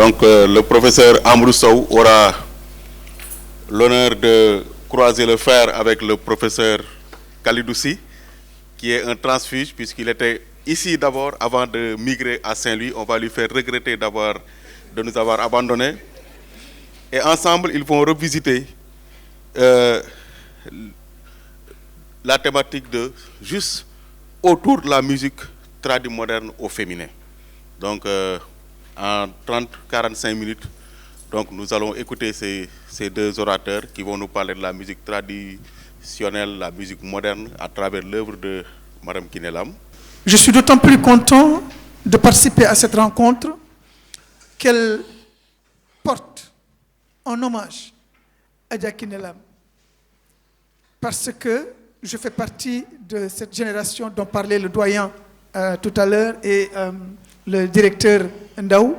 Donc le professeur Amadou Sow aura l'honneur de croiser le fer avec le professeur Kalidoussi, qui est un transfuge puisqu'il était ici d'abord avant de migrer à Saint-Louis. On va lui faire regretter de nous avoir abandonnés. Et ensemble, ils vont revisiter la thématique de juste autour de la musique tradie moderne au féminin. Donc en 30-45 minutes, donc nous allons écouter ces deux orateurs qui vont nous parler de la musique traditionnelle, la musique moderne à travers l'œuvre de Mme Kiné Lam. Je suis d'autant plus content de participer à cette rencontre qu'elle porte un hommage à Adja Kiné Lam, parce que je fais partie de cette génération dont parlait le doyen tout à l'heure et le directeur Ndaou,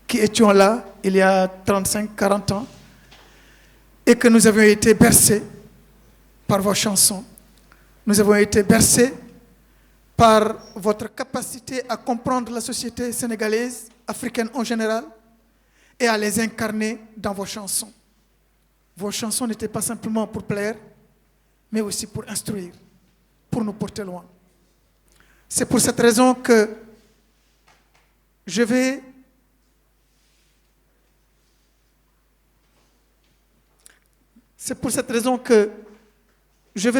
qui étions là il y a 35-40 ans, et que nous avions été bercés par vos chansons. Nous avons été bercés par votre capacité à comprendre la société sénégalaise, africaine en général, et à les incarner dans vos chansons. Vos chansons n'étaient pas simplement pour plaire, mais aussi pour instruire, pour nous porter loin. C'est pour cette raison que je vais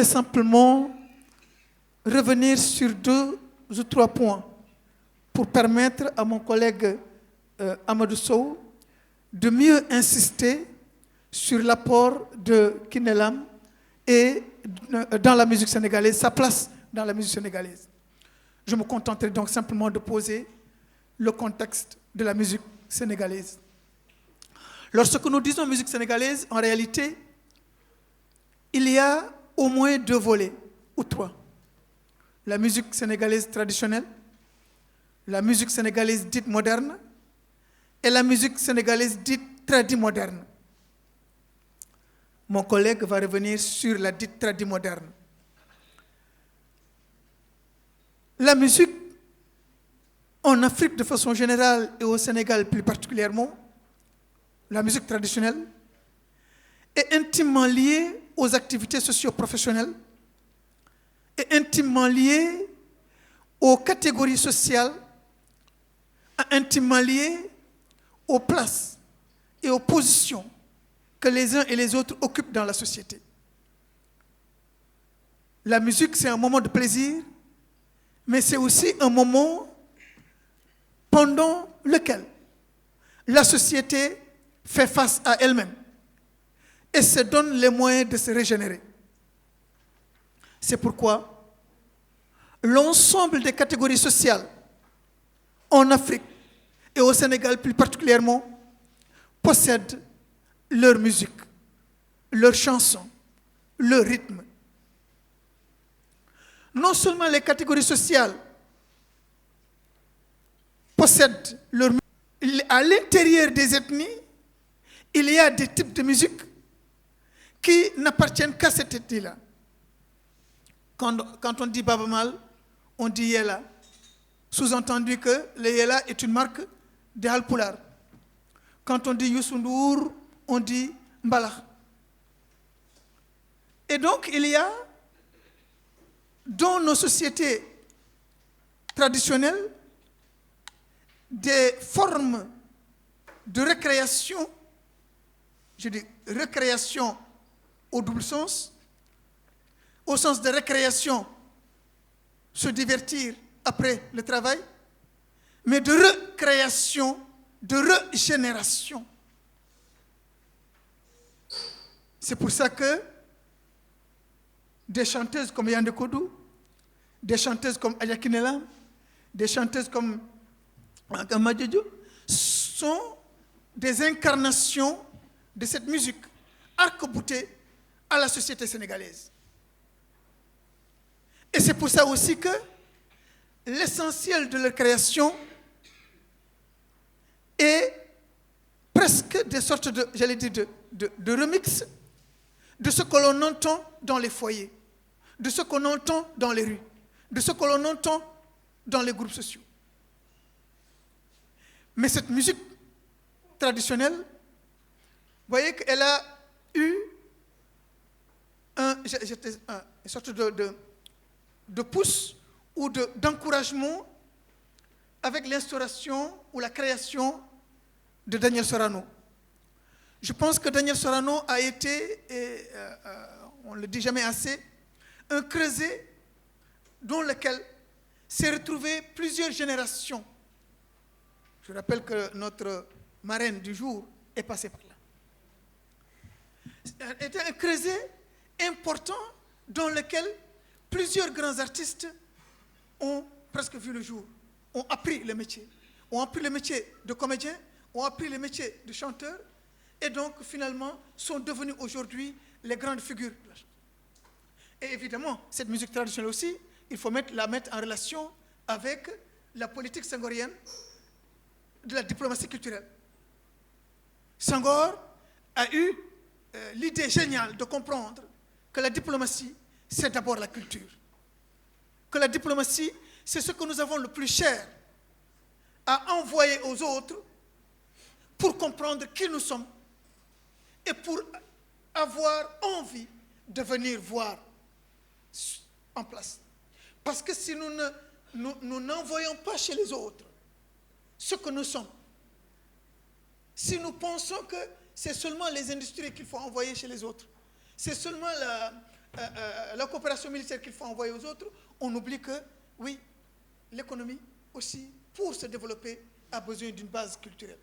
simplement revenir sur 2 ou 3 points pour permettre à mon collègue Amadou Sow de mieux insister sur l'apport de Kiné Lam et dans la musique sénégalaise, sa place dans la musique sénégalaise. Je me contenterai donc simplement de poser le contexte de la musique sénégalaise. Lorsque nous disons musique sénégalaise, en réalité, il y a au moins 2 volets, ou 3. La musique sénégalaise traditionnelle, la musique sénégalaise dite moderne, et la musique sénégalaise dite tradie moderne. Mon collègue va revenir sur la dite tradie moderne. La musique, en Afrique de façon générale et au Sénégal plus particulièrement, la musique traditionnelle est intimement liée aux activités socio-professionnelles, est intimement liée aux catégories sociales, intimement liée aux places et aux positions que les uns et les autres occupent dans la société. La musique, c'est un moment de plaisir, mais c'est aussi un moment pendant lequel la société fait face à elle-même et se donne les moyens de se régénérer. C'est pourquoi l'ensemble des catégories sociales en Afrique et au Sénégal plus particulièrement possèdent leur musique, leurs chansons, leur rythme. Non seulement les catégories sociales possèdent leur musique, à l'intérieur des ethnies, il y a des types de musique qui n'appartiennent qu'à cette ethnie-là. Quand on dit Baba Mal, on dit Yela. Sous-entendu que le Yela est une marque de Halpulaar. Quand on dit Youssou Ndour, on dit Mbalax. Et donc, il y a, dans nos sociétés traditionnelles, des formes de récréation, je dis récréation au double sens, au sens de récréation, se divertir après le travail, mais de recréation, de régénération. C'est pour ça que des chanteuses comme Yandé Kodou, des chanteuses comme Adja Kiné Lam, des chanteuses comme Amadou sont des incarnations de cette musique arc-boutée à la société sénégalaise. Et c'est pour ça aussi que l'essentiel de leur création est presque des sortes de, j'allais dire, de remix de ce que l'on entend dans les foyers, de ce qu'on entend dans les rues, de ce que l'on entend dans les groupes sociaux. Mais cette musique traditionnelle, vous voyez qu'elle a eu une sorte de pouce ou d'encouragement avec l'instauration ou la création de Daniel Sorano. Je pense que Daniel Sorano a été, on ne le dit jamais assez, un creuset dans lequel s'est retrouvé plusieurs générations. Je rappelle que notre marraine du jour est passée par là. C'était un creuset important dans lequel plusieurs grands artistes ont presque vu le jour, ont appris le métier de comédien, ont appris le métier de chanteur, et donc finalement sont devenus aujourd'hui les grandes figures de la chanson. Et évidemment, cette musique traditionnelle aussi, il faut la mettre en relation avec la politique senghorienne de la diplomatie culturelle. Senghor a eu l'idée géniale de comprendre que la diplomatie, c'est d'abord la culture. Que la diplomatie, c'est ce que nous avons le plus cher à envoyer aux autres pour comprendre qui nous sommes et pour avoir envie de venir voir en place. Parce que si nous n'envoyons pas chez les autres ce que nous sommes, si nous pensons que c'est seulement les industries qu'il faut envoyer chez les autres, c'est seulement la coopération militaire qu'il faut envoyer aux autres, on oublie que, oui, l'économie aussi, pour se développer, a besoin d'une base culturelle.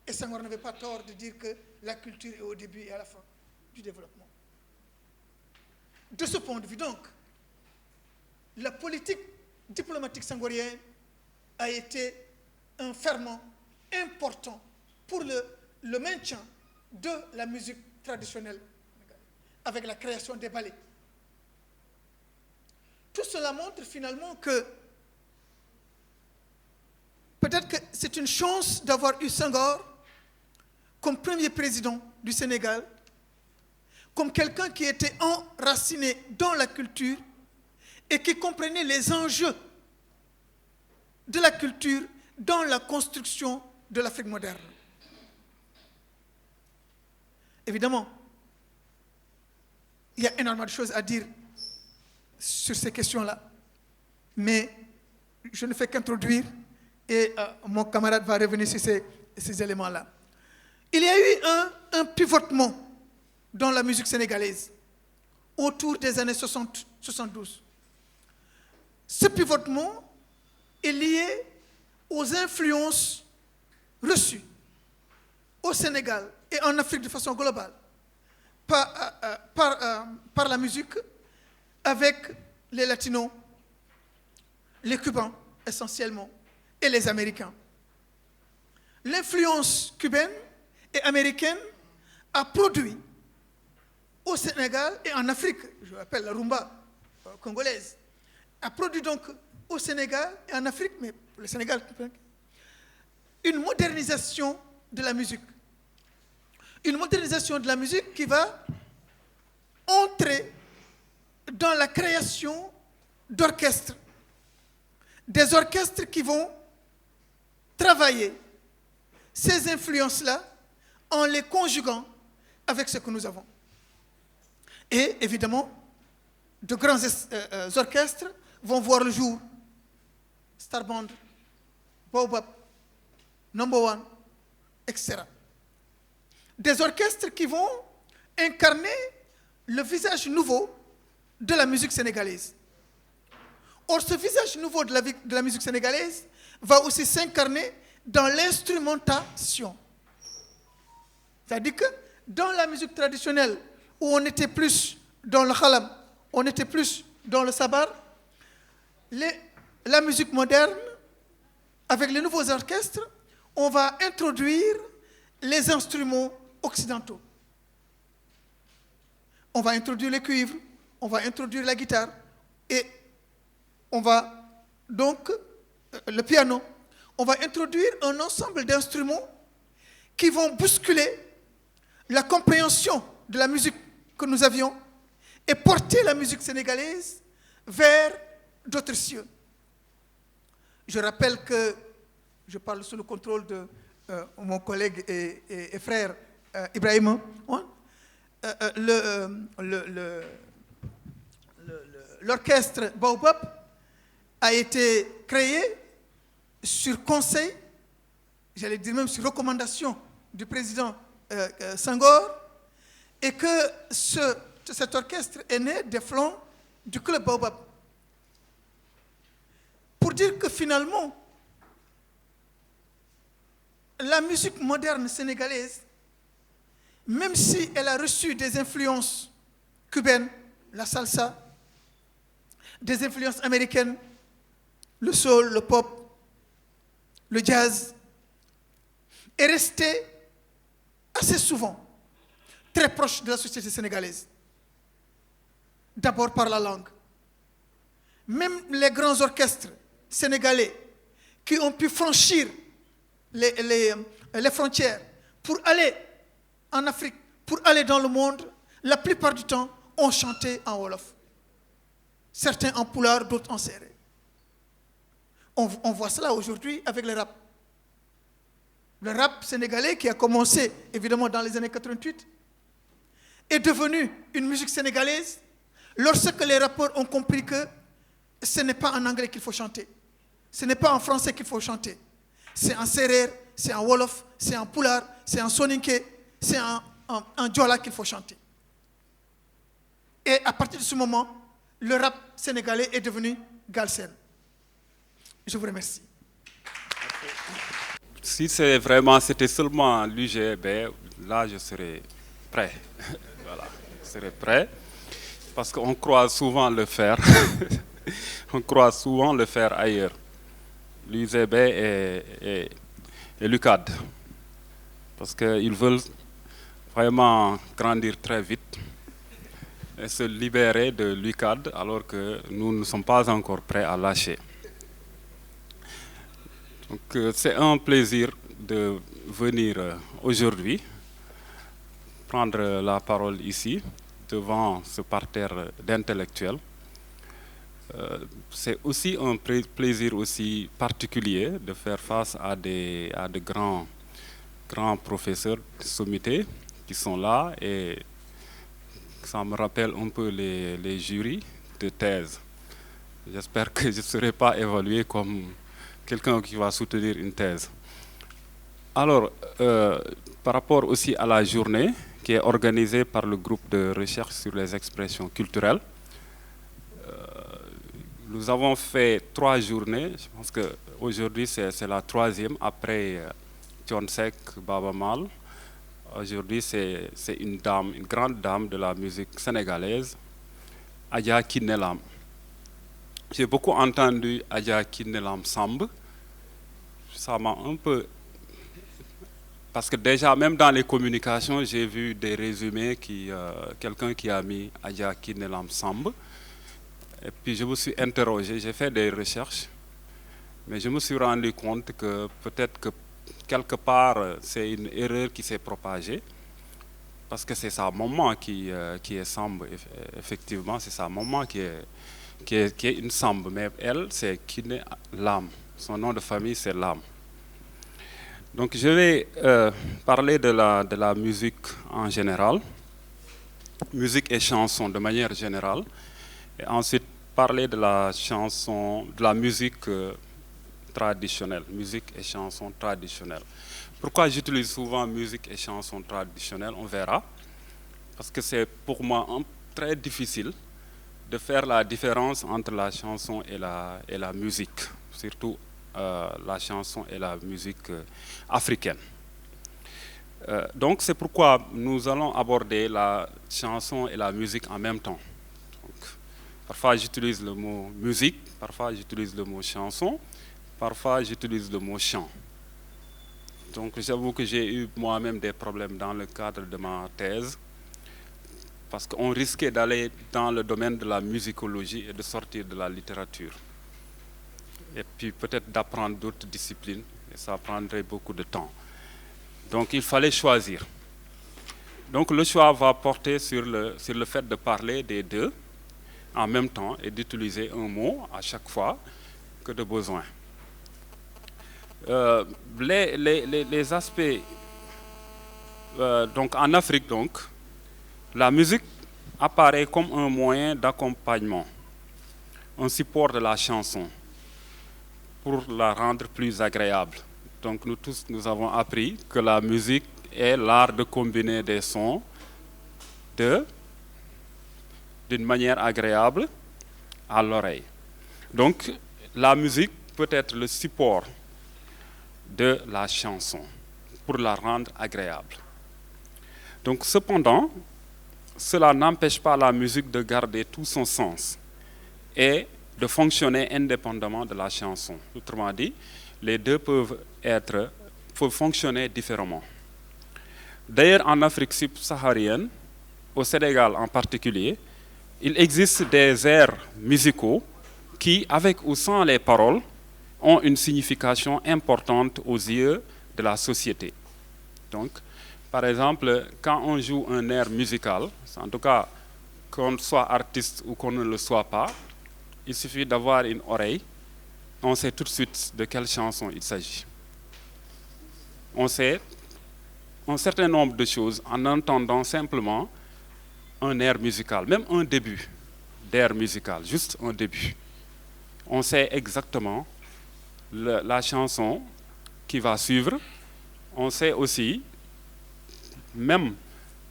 Et Senghor n'avait pas tort de dire que la culture est au début et à la fin du développement. De ce point de vue, donc, la politique diplomatique senghorienne a été un ferment important pour le maintien de la musique traditionnelle avec la création des ballets. Tout cela montre finalement que peut-être que c'est une chance d'avoir eu Senghor comme premier président du Sénégal, comme quelqu'un qui était enraciné dans la culture et qui comprenait les enjeux de la culture dans la construction de l'Afrique moderne. Évidemment, il y a énormément de choses à dire sur ces questions-là, mais je ne fais qu'introduire et mon camarade va revenir sur ces éléments-là. Il y a eu un pivotement dans la musique sénégalaise autour des années 60-72. Ce pivotement est lié aux influences reçues au Sénégal et en Afrique de façon globale par la musique avec les Latinos, les Cubains essentiellement et les Américains. L'influence cubaine et américaine a produit au Sénégal et en Afrique, je l'appelle la rumba congolaise, a produit donc au Sénégal et en Afrique, mais pour le Sénégal, une modernisation de la musique. Une modernisation de la musique qui va entrer dans la création d'orchestres. Des orchestres qui vont travailler ces influences-là en les conjuguant avec ce que nous avons. Et évidemment, de grands orchestres vont voir le jour. Star Band, Baobab, Number One, etc. Des orchestres qui vont incarner le visage nouveau de la musique sénégalaise. Or, ce visage nouveau de la musique sénégalaise va aussi s'incarner dans l'instrumentation. C'est-à-dire que dans la musique traditionnelle, où on était plus dans le khalam, on était plus dans le sabar, la musique moderne, avec les nouveaux orchestres, on va introduire les instruments occidentaux. On va introduire les cuivres, on va introduire la guitare, et on va donc, le piano, on va introduire un ensemble d'instruments qui vont bousculer la compréhension de la musique que nous avions et porter la musique sénégalaise vers d'autres cieux. Je rappelle que je parle sous le contrôle mon collègue et frère Ibrahim, l'orchestre Baobab a été créé sur conseil, j'allais dire même sur recommandation du président Senghor, et que cet orchestre est né des flancs du club Baobab. Pour dire que finalement, la musique moderne sénégalaise, même si elle a reçu des influences cubaines, la salsa, des influences américaines, le soul, le pop, le jazz, est restée assez souvent très proche de la société sénégalaise. D'abord par la langue. Même les grands orchestres sénégalais qui ont pu franchir les frontières pour aller en Afrique, pour aller dans le monde, la plupart du temps, ont chanté en Wolof. Certains en pulaar, d'autres en sérère. On voit cela aujourd'hui avec le rap. Le rap sénégalais qui a commencé évidemment dans les années 88 est devenu une musique sénégalaise lorsque les rappeurs ont compris que ce n'est pas en anglais qu'il faut chanter, ce n'est pas en français qu'il faut chanter, c'est en sérère, c'est en Wolof, c'est en pulaar, c'est en soninké, c'est en diola qu'il faut chanter. Et à partir de ce moment, le rap sénégalais est devenu Galsen. Je vous remercie. Si c'était seulement l'UGB, là je serais prêt. Voilà, je serais prêt. Parce qu'on croit souvent le faire. On croit souvent le faire ailleurs. L'UGB et l'UCAD. Parce qu'ils veulent vraiment grandir très vite et se libérer de l'UCAD alors que nous ne sommes pas encore prêts à lâcher. Donc c'est un plaisir de venir aujourd'hui prendre la parole ici devant ce parterre d'intellectuels. C'est aussi un plaisir aussi particulier de faire face à de grands professeurs sommités qui sont là, et ça me rappelle un peu les jurys de thèse. J'espère que je ne serai pas évalué comme quelqu'un qui va soutenir une thèse. Alors, par rapport aussi à la journée qui est organisée par le groupe de recherche sur les expressions culturelles, nous avons fait 3 journées. Je pense qu'aujourd'hui, c'est la 3e après Thionsek, Baba Mal. Aujourd'hui, c'est une grande dame de la musique sénégalaise, Adja Kiné Lam. J'ai beaucoup entendu Adja Kiné Lam Samb. Ça m'a un peu... Parce que déjà, même dans les communications, j'ai vu des résumés, quelqu'un qui a mis Adja Kiné Lam Samb. Et puis je me suis interrogé, j'ai fait des recherches, mais je me suis rendu compte que peut-être que quelque part, c'est une erreur qui s'est propagée, parce que c'est sa maman qui est Samb, effectivement, c'est sa maman qui est une Samb, mais elle, c'est Kiné Lam. Son nom de famille, c'est Lam. Donc je vais parler de la musique en général, musique et chanson de manière générale, et ensuite parler de la chanson, de la musique traditionnelle, musique et chanson traditionnelle. Pourquoi j'utilise souvent musique et chanson traditionnelle, on verra. Parce que c'est pour moi très difficile de faire la différence entre la chanson et la musique, surtout la chanson et la musique africaine. Donc c'est pourquoi nous allons aborder la chanson et la musique en même temps. Parfois j'utilise le mot musique, parfois j'utilise le mot chanson, parfois j'utilise le mot chant. Donc j'avoue que j'ai eu moi-même des problèmes dans le cadre de ma thèse, parce qu'on risquait d'aller dans le domaine de la musicologie et de sortir de la littérature. Et puis peut-être d'apprendre d'autres disciplines, et ça prendrait beaucoup de temps. Donc il fallait choisir. Donc le choix va porter sur le fait de parler des deux en même temps et d'utiliser un mot à chaque fois que de besoin. Les aspects, donc en Afrique, donc, la musique apparaît comme un moyen d'accompagnement, un support de la chanson pour la rendre plus agréable. Donc nous tous, nous avons appris que la musique est l'art de combiner des sons d'une manière agréable à l'oreille. Donc la musique peut être le support de la chanson pour la rendre agréable. Donc cependant, cela n'empêche pas la musique de garder tout son sens et de fonctionner indépendamment de la chanson. Autrement dit, les deux peuvent fonctionner différemment. D'ailleurs, en Afrique subsaharienne, au Sénégal en particulier, il existe des airs musicaux qui, avec ou sans les paroles, ont une signification importante aux yeux de la société. Donc, par exemple, quand on joue un air musical, en tout cas qu'on soit artiste ou qu'on ne le soit pas, il suffit d'avoir une oreille, on sait tout de suite de quelle chanson il s'agit. On sait un certain nombre de choses en entendant simplement un air musical, même un début d'air musical, juste un début. On sait exactement la chanson qui va suivre. On sait aussi même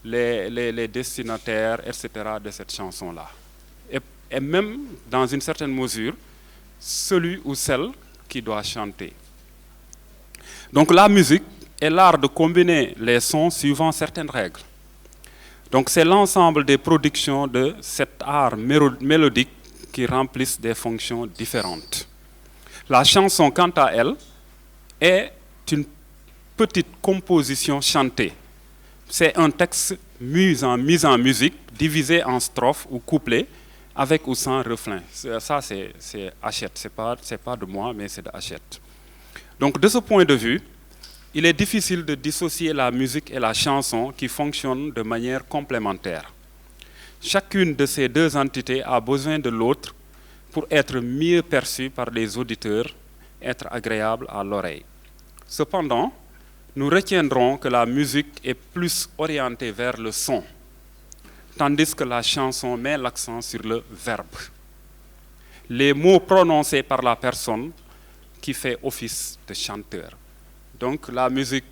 les destinataires, etc. de cette chanson-là. Et même, dans une certaine mesure, celui ou celle qui doit chanter. Donc la musique est l'art de combiner les sons suivant certaines règles. Donc c'est l'ensemble des productions de cet art mélodique qui remplissent des fonctions différentes. La chanson, quant à elle, est une petite composition chantée. C'est un texte mis en musique, divisé en strophes ou couplets, avec ou sans refrain. Ça, c'est Hachette. C'est pas de moi, mais c'est de Hachette. Donc, de ce point de vue, il est difficile de dissocier la musique et la chanson qui fonctionnent de manière complémentaire. Chacune de ces deux entités a besoin de l'autre pour être mieux perçue par les auditeurs, être agréable à l'oreille. Cependant, nous retiendrons que la musique est plus orientée vers le son, tandis que la chanson met l'accent sur le verbe. Les mots prononcés par la personne qui fait office de chanteur. Donc la musique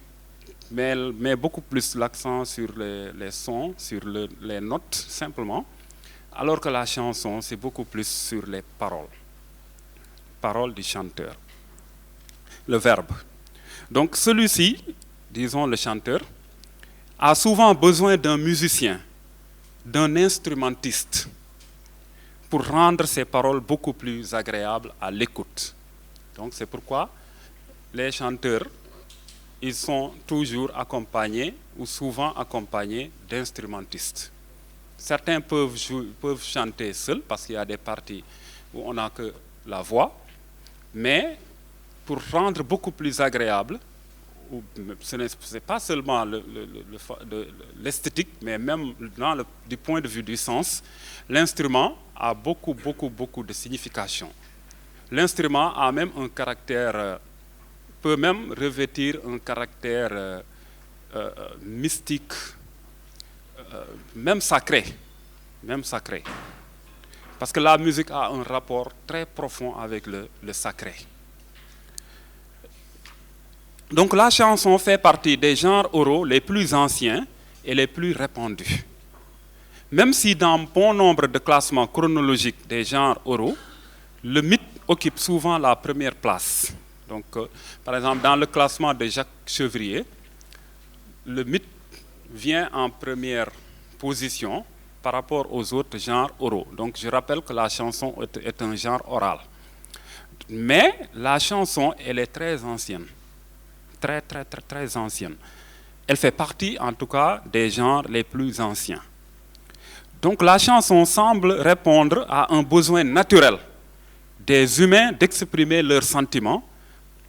met beaucoup plus l'accent sur les sons, sur les notes simplement, alors que la chanson, c'est beaucoup plus sur les paroles. Paroles du chanteur. Le verbe. Donc celui-ci, disons le chanteur, a souvent besoin d'un musicien, d'un instrumentiste, pour rendre ses paroles beaucoup plus agréables à l'écoute. Donc c'est pourquoi les chanteurs, ils sont toujours accompagnés ou souvent accompagnés d'instrumentistes. Certains peuvent chanter seuls parce qu'il y a des parties où on n'a que la voix, mais pour rendre beaucoup plus agréable, ce n'est pas seulement l'esthétique, mais même du point de vue du sens, l'instrument a beaucoup de signification. L'instrument a même un caractère, peut même revêtir un caractère mystique, même sacré. Parce que la musique a un rapport très profond avec le sacré. Donc la chanson fait partie des genres oraux les plus anciens et les plus répandus. Même si dans bon nombre de classements chronologiques des genres oraux, le mythe occupe souvent la première place. Donc, par exemple, dans le classement de Jacques Chevrier, le mythe vient en première position par rapport aux autres genres oraux. Donc je rappelle que la chanson est un genre oral. Mais la chanson, elle est très ancienne. Très ancienne. Elle fait partie, en tout cas, des genres les plus anciens. Donc la chanson semble répondre à un besoin naturel des humains d'exprimer leurs sentiments,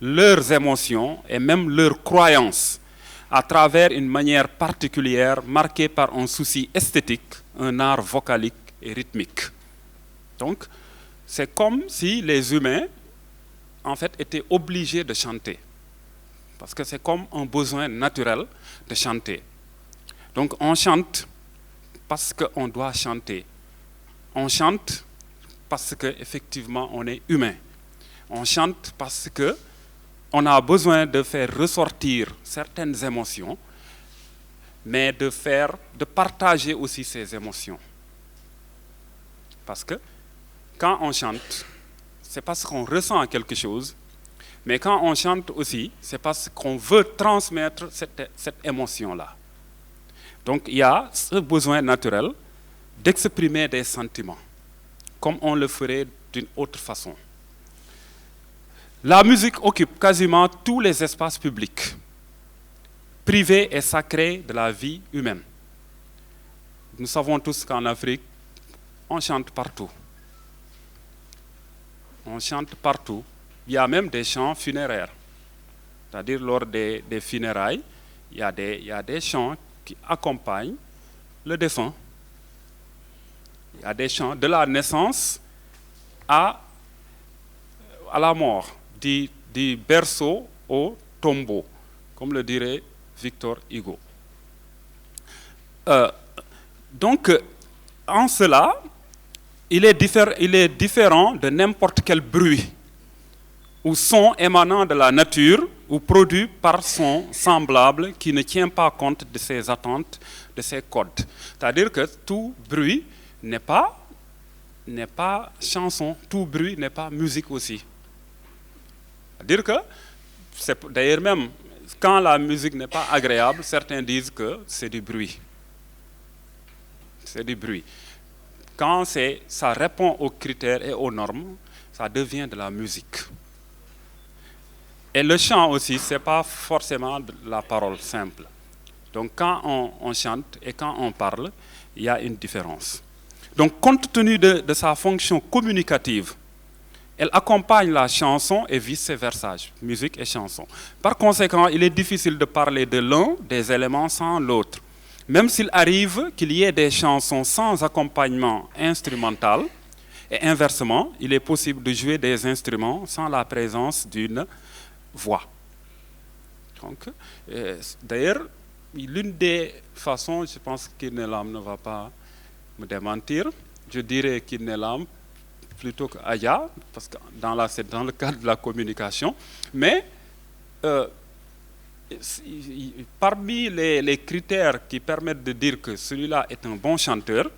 leurs émotions et même leurs croyances à travers une manière particulière marquée par un souci esthétique, un art vocalique et rythmique. Donc, c'est comme si les humains, en fait, étaient obligés de chanter. parce que c'est comme un besoin naturel de chanter. Donc on chante parce qu'on doit chanter. On chante parce qu'effectivement on est humain. On chante parce qu'on a besoin de faire ressortir certaines émotions, mais de partager aussi ces émotions. Parce que quand on chante, c'est parce qu'on ressent quelque chose, mais quand on chante aussi, c'est parce qu'on veut transmettre cette émotion-là. Donc il y a ce besoin naturel d'exprimer des sentiments, comme on le ferait d'une autre façon. La musique occupe quasiment tous les espaces publics, privés et sacrés de la vie humaine. Nous savons tous qu'en Afrique, on chante partout. On chante partout. Il y a même des chants funéraires. C'est-à-dire lors des funérailles, il y a des chants qui accompagnent le défunt. Il y a des chants de la naissance à la mort, du berceau au tombeau, comme le dirait Victor Hugo. Donc, en cela, il est différent de n'importe quel bruit ou son émanant de la nature ou produit par son semblable qui ne tient pas compte de ses attentes, de ses codes. C'est-à-dire que tout bruit n'est pas chanson, tout bruit n'est pas musique aussi. C'est-à-dire que, d'ailleurs même, quand la musique n'est pas agréable, certains disent que c'est du bruit. C'est du bruit. Quand ça répond aux critères et aux normes, ça devient de la musique. Et le chant aussi, ce n'est pas forcément de la parole simple. Donc quand on chante et quand on parle, il y a une différence. Donc compte tenu de sa fonction communicative, elle accompagne la chanson et vice-versa, musique et chanson. Par conséquent, il est difficile de parler de l'un des éléments sans l'autre. Même s'il arrive qu'il y ait des chansons sans accompagnement instrumental, et inversement, il est possible de jouer des instruments sans la présence d'une voix. Donc, d'ailleurs, l'une des façons, je pense qu'Irnelam ne va pas me démentir, je dirais qu'Irnelam plutôt qu'Aya, parce que c'est dans le cadre de la communication, mais parmi les critères qui permettent de dire que celui-là est un bon chanteur,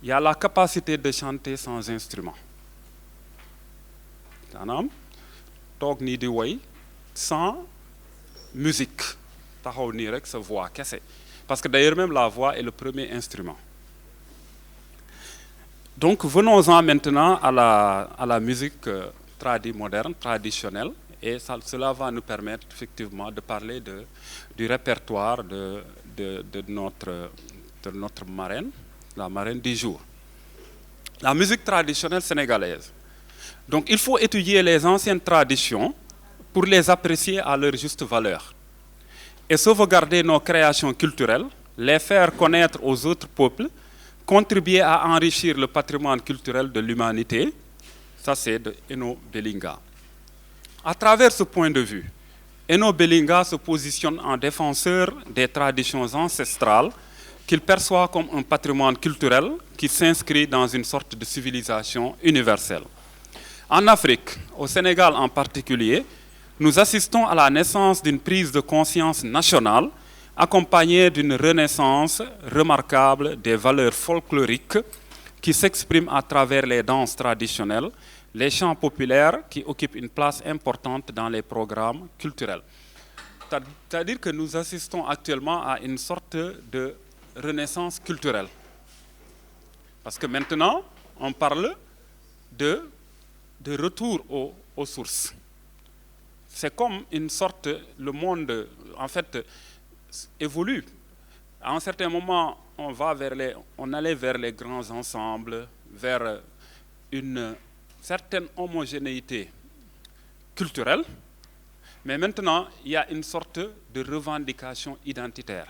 il y a la capacité de chanter sans instrument. Toog nii di woy sans musique taxaw nii rek sa voix kese parce que d'ailleurs même la voix est le premier instrument. Donc venons-en maintenant à la musique moderne, traditionnelle, et cela va nous permettre effectivement de parler du répertoire de notre marraine, la marraine du jour. La musique traditionnelle sénégalaise. Donc il faut étudier les anciennes traditions pour les apprécier à leur juste valeur et sauvegarder nos créations culturelles, les faire connaître aux autres peuples, contribuer à enrichir le patrimoine culturel de l'humanité. Ça c'est de Eno Belinga. À travers ce point de vue, Eno Belinga se positionne en défenseur des traditions ancestrales qu'il perçoit comme un patrimoine culturel qui s'inscrit dans une sorte de civilisation universelle. En Afrique, au Sénégal en particulier, nous assistons à la naissance d'une prise de conscience nationale accompagnée d'une renaissance remarquable des valeurs folkloriques qui s'expriment à travers les danses traditionnelles, les chants populaires qui occupent une place importante dans les programmes culturels. C'est-à-dire que nous assistons actuellement à une sorte de renaissance culturelle. Parce que maintenant, on parle de retour aux sources. C'est comme une sorte, le monde, en fait, évolue. À un certain moment, on allait vers les grands ensembles, vers une certaine homogénéité culturelle, mais maintenant, il y a une sorte de revendication identitaire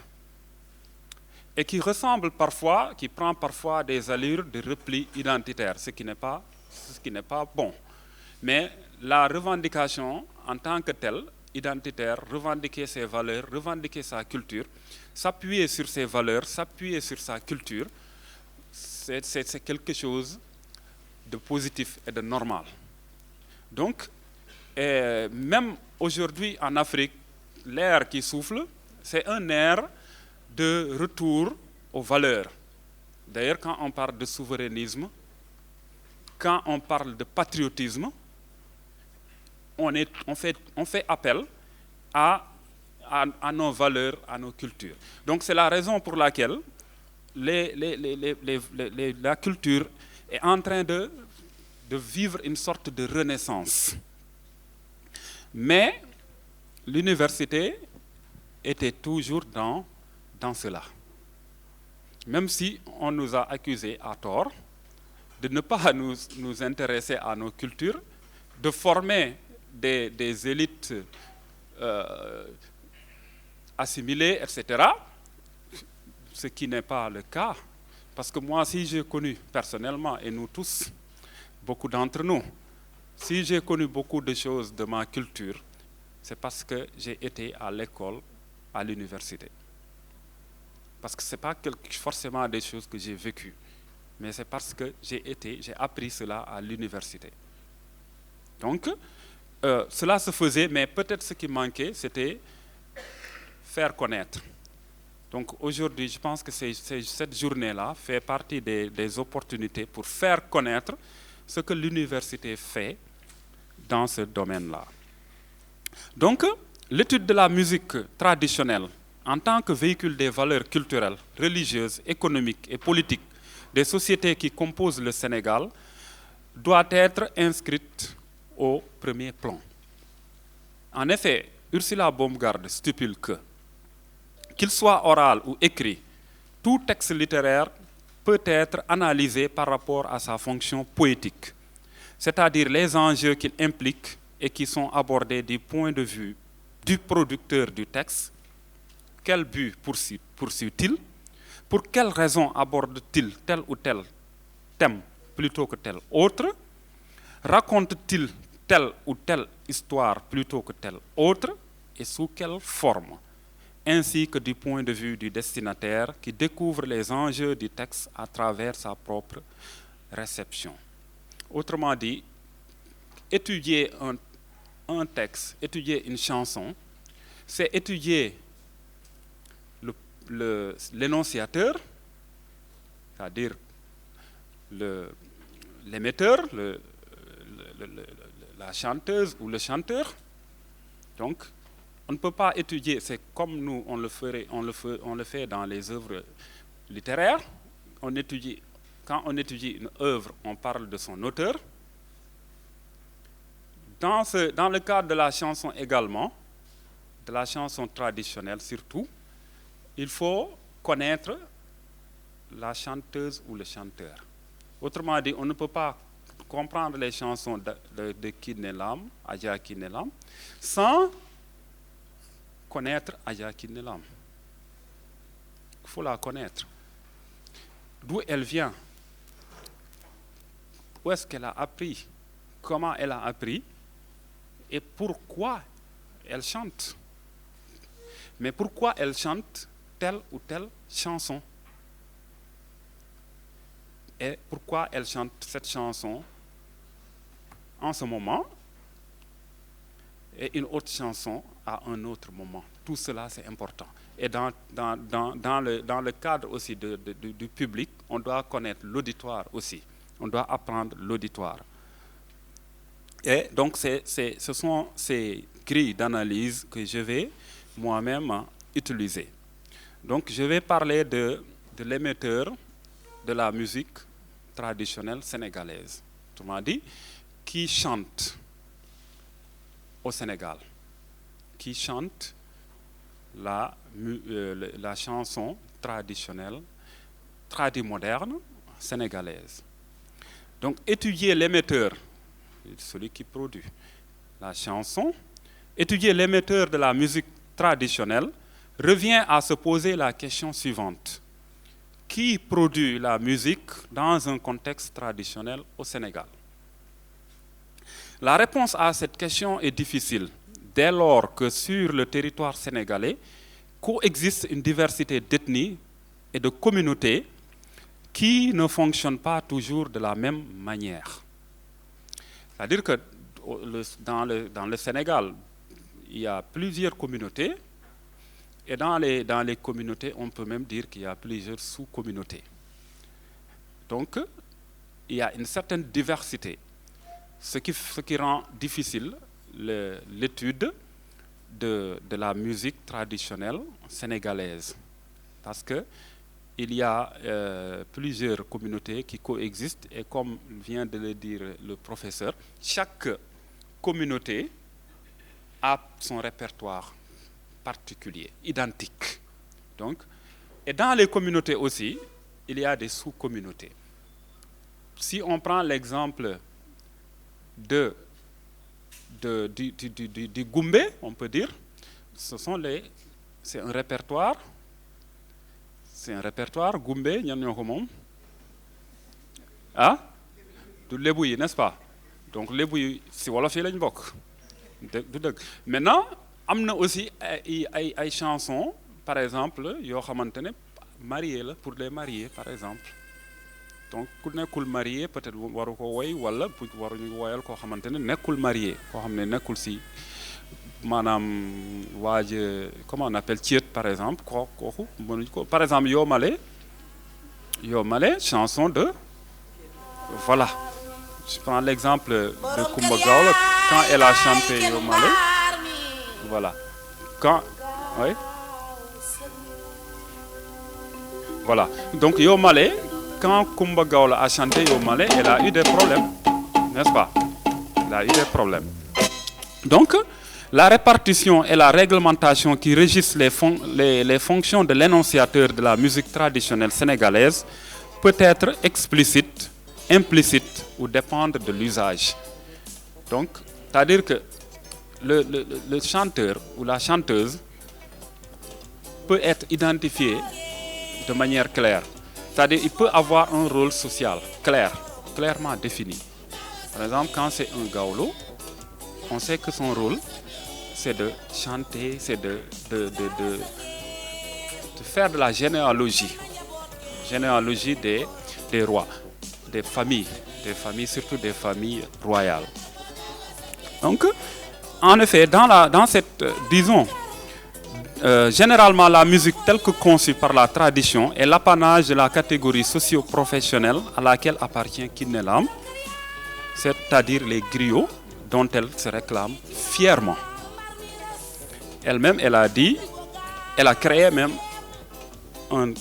et qui ressemble parfois, qui prend parfois des allures de repli identitaire, ce qui n'est pas bon. Mais la revendication en tant que telle identitaire, revendiquer ses valeurs, revendiquer sa culture, s'appuyer sur ses valeurs, s'appuyer sur sa culture, c'est quelque chose de positif et de normal. Donc, même aujourd'hui en Afrique, l'air qui souffle, c'est un air de retour aux valeurs. D'ailleurs, quand on parle de souverainisme, quand on parle de patriotisme, on fait appel à nos valeurs, à nos cultures. Donc c'est la raison pour laquelle la culture est en train de vivre une sorte de renaissance. Mais l'université était toujours dans cela. Même si on nous a accusés à tort de ne pas nous intéresser à nos cultures, de former des élites assimilées, etc., ce qui n'est pas le cas. Parce que moi, si j'ai connu personnellement, et nous tous, beaucoup d'entre nous, si j'ai connu beaucoup de choses de ma culture, c'est parce que j'ai été à l'école, à l'université. Parce que ce n'est pas forcément des choses que j'ai vécues, mais c'est parce que j'ai appris cela à l'université. Donc, cela se faisait, mais peut-être ce qui manquait, c'était faire connaître. Donc aujourd'hui, je pense que cette journée-là fait partie des opportunités pour faire connaître ce que l'université fait dans ce domaine-là. Donc, l'étude de la musique traditionnelle en tant que véhicule des valeurs culturelles, religieuses, économiques et politiques des sociétés qui composent le Sénégal doit être inscrite au premier plan. En effet, Ursula Baumgard stipule que, qu'il soit oral ou écrit, tout texte littéraire peut être analysé par rapport à sa fonction poétique, c'est-à-dire les enjeux qu'il implique et qui sont abordés du point de vue du producteur du texte. Quel but poursuit-il? Pour quelles raisons aborde-t-il tel ou tel thème plutôt que tel autre? Raconte-t-il telle ou telle histoire plutôt que telle autre? Et sous quelle forme? Ainsi que du point de vue du destinataire qui découvre les enjeux du texte à travers sa propre réception. Autrement dit, étudier un texte, étudier une chanson, c'est étudier l'énonciateur, c'est-à-dire l'émetteur, la chanteuse ou le chanteur. Donc, on ne peut pas étudier, c'est comme nous on le fait dans les œuvres littéraires. Quand on étudie une œuvre, on parle de son auteur. Dans le cadre de la chanson également, de la chanson traditionnelle surtout, il faut connaître la chanteuse ou le chanteur. Autrement dit, on ne peut pas comprendre les chansons de Kiné Lam, Adja Kiné Lam, sans connaître Adja Kiné Lam. Il faut la connaître. D'où elle vient? Où est-ce qu'elle a appris? Comment elle a appris? Et pourquoi elle chante? Mais pourquoi elle chante telle ou telle chanson? Et pourquoi elle chante cette chanson en ce moment et une autre chanson à un autre moment? Tout cela, c'est important. Et dans le cadre aussi du public, on doit connaître l'auditoire aussi. On doit apprendre l'auditoire. Et donc, ce sont ces grilles d'analyse que je vais moi-même utiliser. Donc, je vais parler de l'émetteur de la musique traditionnelle sénégalaise. Autrement dit, qui chante au Sénégal, qui chante la chanson traditionnelle, tradimoderne sénégalaise. Donc, étudier l'émetteur, celui qui produit la chanson, étudier l'émetteur de la musique traditionnelle revient à se poser la question suivante. Qui produit la musique dans un contexte traditionnel au Sénégal? La réponse à cette question est difficile dès lors que sur le territoire sénégalais coexiste une diversité d'ethnies et de communautés qui ne fonctionnent pas toujours de la même manière. C'est-à-dire que dans le Sénégal, il y a plusieurs communautés, et dans les communautés, on peut même dire qu'il y a plusieurs sous-communautés. Donc, il y a une certaine diversité, ce qui rend difficile l'étude de la musique traditionnelle sénégalaise. Parce qu'il y a plusieurs communautés qui coexistent, et comme vient de le dire le professeur, chaque communauté a son répertoire particulier, identique. Donc, et dans les communautés aussi, il y a des sous-communautés. Si on prend l'exemple du Goumbé, on peut dire, c'est un répertoire. C'est un répertoire, Goumbé, ñan ñoo ko moom ah du lébu yi, n'est-ce pas? Donc lébu yi si wolof yi lañ bokk du dëgg. Maintenant am na aussi ay chansons par exemple yoo xamante ne marié la, pour les mariés par exemple. Donc ku nekkul marié peut-être waru ko woy, wala waruñu woyal koo xamante ne nekkul marié, koo xam ne nekkul si maanaam waaj, comment on appelle, Thiet par exemple, kooku mënuñ ko. Par exemple Yo Malé, chanson de, voilà, je prends l'exemple de Coumba Gawlo quand elle a chanté Yo Malé, voilà, oui, voilà. Donc Yo Malé, quand Coumba Gawlo a chanté Yo Malé, elle a eu des problèmes, n'est-ce pas? Elle a eu des problèmes. Donc la répartition et la réglementation qui régissent les fonctions de l'énonciateur de la musique traditionnelle sénégalaise peut être explicite, implicite ou dépendre de l'usage. Donc, c'est-à-dire que le chanteur ou la chanteuse peut être identifié de manière claire. C'est-à-dire qu'il peut avoir un rôle social clairement défini. Par exemple, quand c'est un gaolo, on sait que son rôle, c'est de chanter, c'est de faire de la généalogie des rois, des familles, surtout des familles royales. Donc, en effet, dans cette, disons, généralement la musique telle que conçue par la tradition est l'apanage de la catégorie socio-professionnelle à laquelle appartient Kiné Lam, c'est-à-dire les griots dont elle se réclame fièrement. Elle-même, elle a dit, elle a créé même un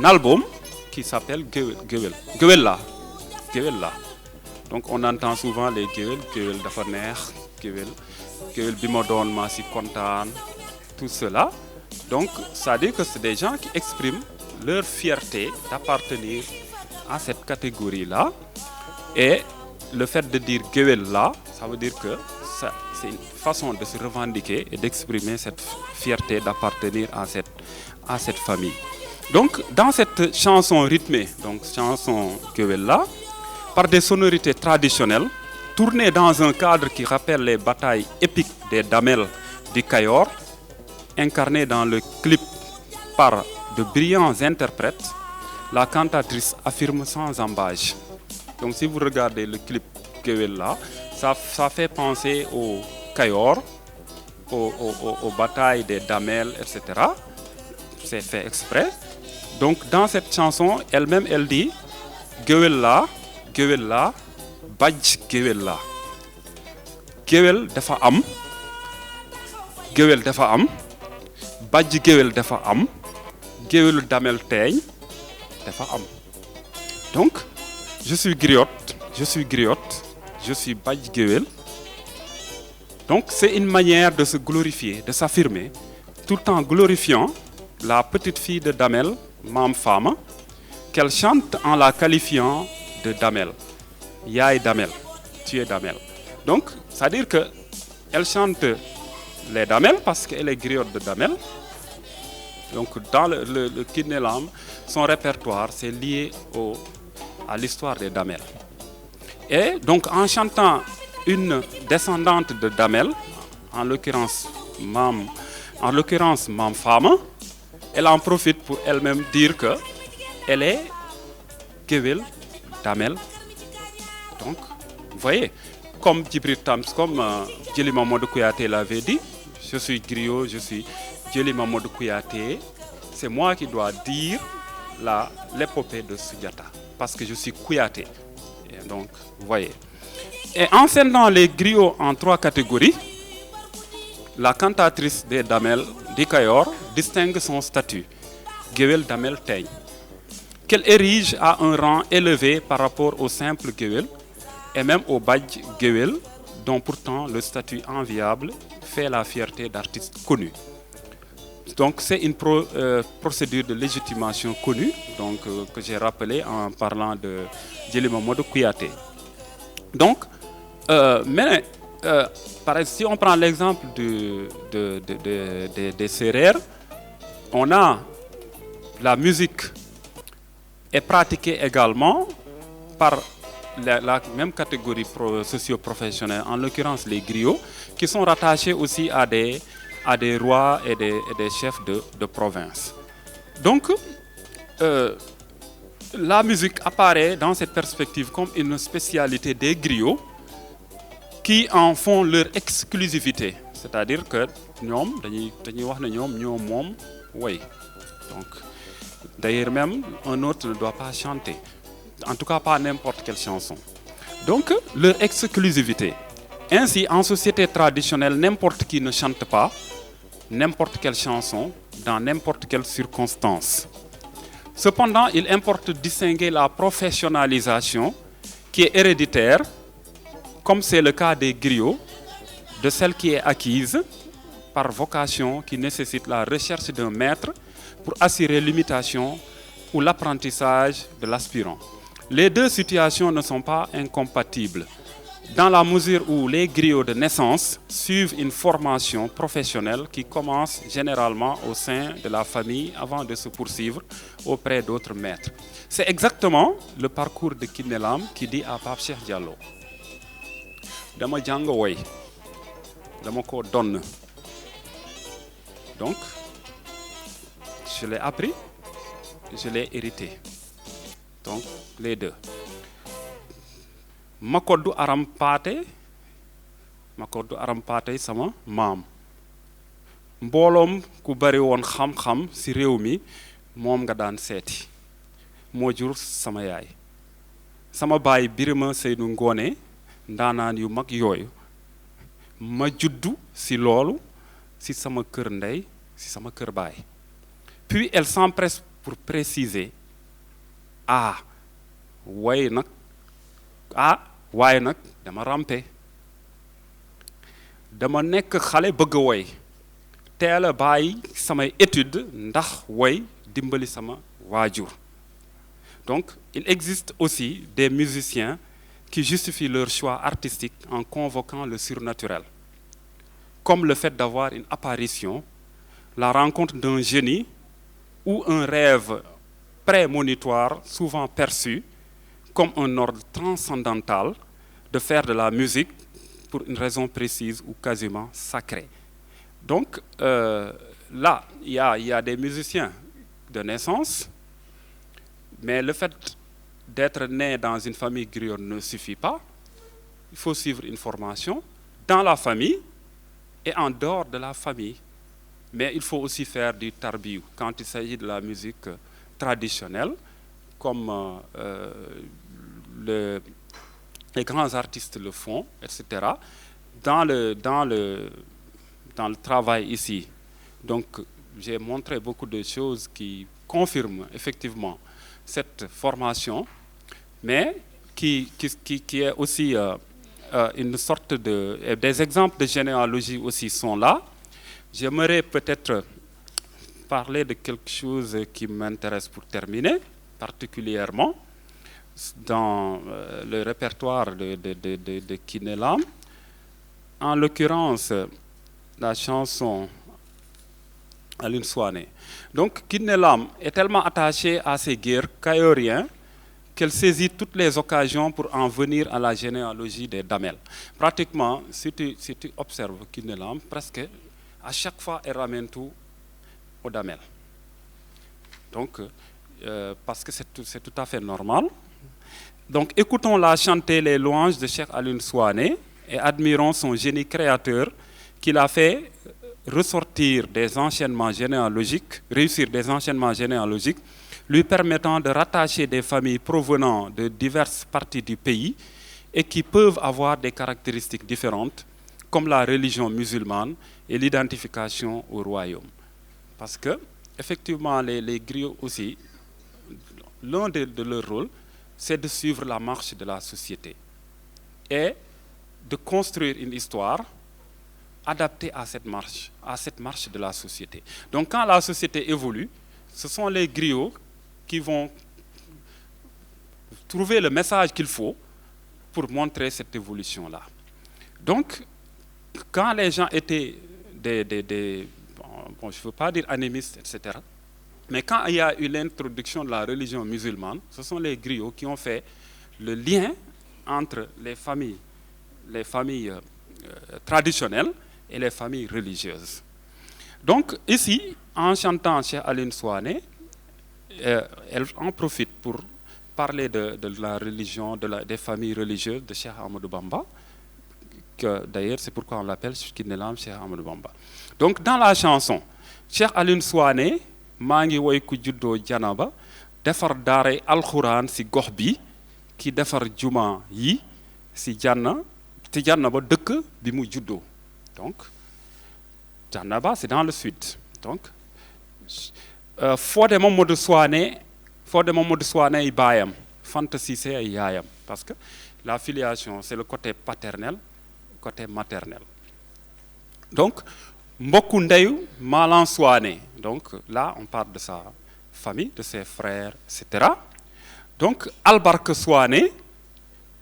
album qui s'appelle Gewella. Donc on entend souvent les Gewel dafa neex, Gewel bi ma doon maa si kontaan, tout cela. Donc ça dit que c'est des gens qui expriment leur fierté d'appartenir à cette catégorie-là. Et le fait de dire Gewella, ça veut dire que c'est une façon de se revendiquer et d'exprimer cette fierté d'appartenir à cette famille. Donc, dans cette chanson rythmée, donc chanson Gewella, par des sonorités traditionnelles, tournées dans un cadre qui rappelle les batailles épiques des Damel du Kayor, incarnées dans le clip par de brillants interprètes, la cantatrice affirme sans embâche. Donc, si vous regardez le clip Gewella, ça fait penser au Kayor, aux batailles des Damel, etc. C'est fait exprès. Donc dans cette chanson, elle-même, elle dit Gewella, Badj Gewella. Gewel dafa am, Badj Gewel dafa am, Gewelu Damel teeñ dafa am. Donc, je suis griotte, je suis Badj Gewel. Donc c'est une manière de se glorifier, de s'affirmer, tout en glorifiant la petite fille de Damel, Mam Fama, qu'elle chante en la qualifiant de Damel. Yaay Damel, tu es Damel. Donc, c'est-à-dire qu'elle chante les Damel parce qu'elle est griotte de Damel. Donc dans le Kiné Lam, son répertoire, c'est lié à l'histoire des Damel. Et donc en chantant une descendante de Damel, en l'occurrence Mam Fama, elle en profite pour elle-même dire que elle est Gewel Damel. Donc, vous voyez, comme Djibril Tams, comme Djeli Mamadou Kouyaté l'avait dit, je suis griot, je suis Djeli Mamadou Kouyaté, c'est moi qui dois dire l'épopée de Soundiata, parce que je suis Kouyaté. Et donc, vous voyez. Et en scindant les griots en 3 catégories, la cantatrice des Damel d'Ikayor distingue son statut, Gewel Damel Teigne, qu'elle érige à un rang élevé par rapport au simple Gewel et même au badge Gewel, dont pourtant le statut enviable fait la fierté d'artistes connus. Donc c'est une procédure de légitimation connue, donc, que j'ai rappelé en parlant de Djeli Mamadou Kouyaté. Donc, par exemple, si on prend l'exemple des Sérères, on a la musique est pratiquée également par la même catégorie socio-professionnelle, en l'occurrence les griots, qui sont rattachés aussi à des rois et des chefs de province. Donc, la musique apparaît dans cette perspective comme une spécialité des griots qui en font leur exclusivité. C'est-à-dire que nous, donc, d'ailleurs même, un autre ne doit pas chanter. En tout cas, pas n'importe quelle chanson. Donc, leur exclusivité. Ainsi, en société traditionnelle, n'importe qui ne chante pas n'importe quelle chanson dans n'importe quelle circonstance. Cependant, il importe de distinguer la professionnalisation qui est héréditaire, comme c'est le cas des griots, de celle qui est acquise par vocation, qui nécessite la recherche d'un maître pour assurer l'imitation ou l'apprentissage de l'aspirant. Les deux situations ne sont pas incompatibles, dans la mesure où les griots de naissance suivent une formation professionnelle qui commence généralement au sein de la famille avant de se poursuivre auprès d'autres maîtres. C'est exactement le parcours de Kiné Lam qui dit à Pape Cheikh Diallo: Dama jàng woy, dama ko donn. Donc, je l'ai appris, je l'ai hérité. Donc, les deux. Makoddu aram paate sama maam. Mbooloom ku bari woon xam-xam ci réew mi moom nga daan seeti. Moo jur sama yaay. Sama baay Birima Seydou Ngoné ndaanaan yu mag yooyu. Ma juddu ci loolu, ci sama kër ndey, ci sama kër baay. Puis elle s'empresse pour préciser: waaye nag dama rampe, dama nekk xale bëgg a woy, teel a bàyyi samay étude ndax woy dimbali sama waajur. Donc il existe aussi des musiciens qui justifient leur choix artistique en convoquant le surnaturel, comme le fait d'avoir une apparition, la rencontre d'un génie ou un rêve prémonitoire souvent perçu comme un ordre transcendantal de faire de la musique pour une raison précise ou quasiment sacrée. Donc là, il y a des musiciens de naissance, mais le fait d'être né dans une famille griotte ne suffit pas. Il faut suivre une formation dans la famille et en dehors de la famille. Mais il faut aussi faire du tarbiyou quand il s'agit de la musique traditionnelle, comme les grands artistes le font, etc. Dans le travail ici, donc j'ai montré beaucoup de choses qui confirment effectivement cette formation, mais qui est aussi une sorte de... Des exemples de généalogie aussi sont là. J'aimerais peut-être parler de quelque chose qui m'intéresse pour terminer, particulièrement dans le répertoire de Kiné Lam. En l'occurrence, la chanson Alioune Souané. Donc Kiné Lam est tellement attaché à ses guerres kayoriens qu'elle saisit toutes les occasions pour en venir à la généalogie des Damel. Pratiquement, si tu observes Kiné Lam, presque à chaque fois, elle ramène tout aux Damel. Donc, parce que c'est tout à fait normal. Donc, écoutons-la chanter les louanges de Cheikh Alioune Souané et admirons son génie créateur qu'il a fait ressortir des enchaînements généalogiques, réussir des enchaînements généalogiques, lui permettant de rattacher des familles provenant de diverses parties du pays et qui peuvent avoir des caractéristiques différentes, comme la religion musulmane et l'identification au royaume. Parce que, effectivement, les griots aussi, l'un de leurs rôles, c'est de suivre la marche de la société et de construire une histoire adaptée à cette marche de la société. Donc, quand la société évolue, ce sont les griots qui vont trouver le message qu'il faut pour montrer cette évolution-là. Donc, quand les gens étaient bon, je ne veux pas dire animistes, etc., mais quand il y a eu l'introduction de la religion musulmane, ce sont les griots qui ont fait le lien entre les familles traditionnelles et les familles religieuses. Donc, ici, en chantant Cheikh Alioune Souané, elle en profite pour parler de la religion, des familles religieuses de Cheikh Ahmadou Bamba, que d'ailleurs c'est pourquoi on l'appelle Kiné Lam Cheikh Ahmadou Bamba. Donc dans la chanson, Cheikh Alioune Souané maa ngi woy ku juddoo Janaba defar daaray alxuraan si gox bi ki defar juma yi si Janaba dëkk bi mu juddoo. Donc Janaba c'est dans le sud. Donc Fodé Mamadou Souané ay baayam Fanta Cissé ay yaayam, parce que la filiation c'est le côté paternel, côté maternel. Donc mbokku ndeyu Malan Souané, donc là on parle de sa famille, de ses frères, etc. Donc Albarka Souané,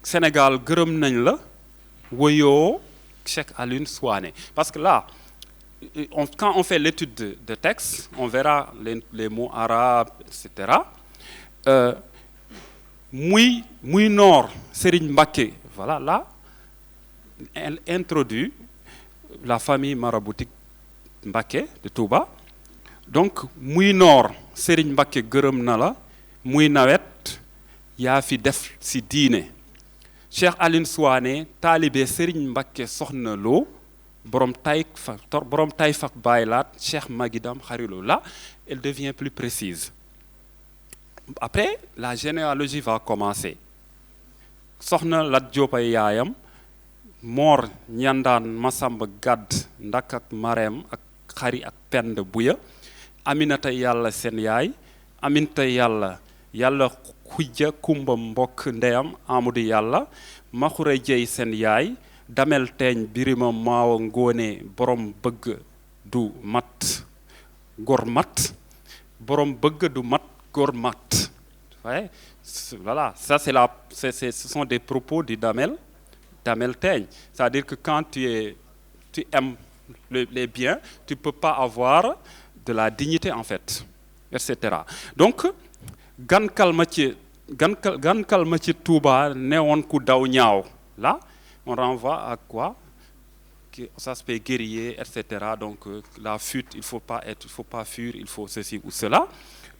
Sénégal gërëm nañ la woyoo Cheikh Alioune Souané, parce que là quand on fait l'étude de texte, on verra les mots arabes, etc. Muy Noor Serigne Mbacké, voilà, là elle introduit la famille maraboutique Mbacké de Touba. Donc muy Noor Serigne Mbacké gërëm na la, muy nawet yaa fi def si diine. Cheikh Alioune Souané taalibe Serigne Mbacké soxna Lo borom Taïf ak Baylaat Cheikh Magidam Xarilo. Là elle devient plus précise. Après la généalogie va commencer. Soxna Lat Diop ay yaayam, Mor Ñandaan Masamba Gadd Ndak ak Marème ak Xari ak Pend Buya, Aminata Yàlla seen yaay, Aminta Yàlla Xujja Kumba mbokk ndeyam Amadou Yàlla, Maxure Jey seen yaay, Damel Teeñ Birima Maawa Ngóone borom bëgg du mat góor mat, borom bëgg du mat góor mat. Ouais, voilà, ça ce sont des propos du Damel Teeñ. C'est-à-dire que quand tu aimes les biens, tu ne peux pas avoir de la dignité en fait, etc. Donc gankal ma ci Touba newoon ku daw ñaaw. Là on renvoie à quoi? Ça s'appelle guerrier, etc. Donc la fuite, il faut pas fuir, il faut ceci ou cela.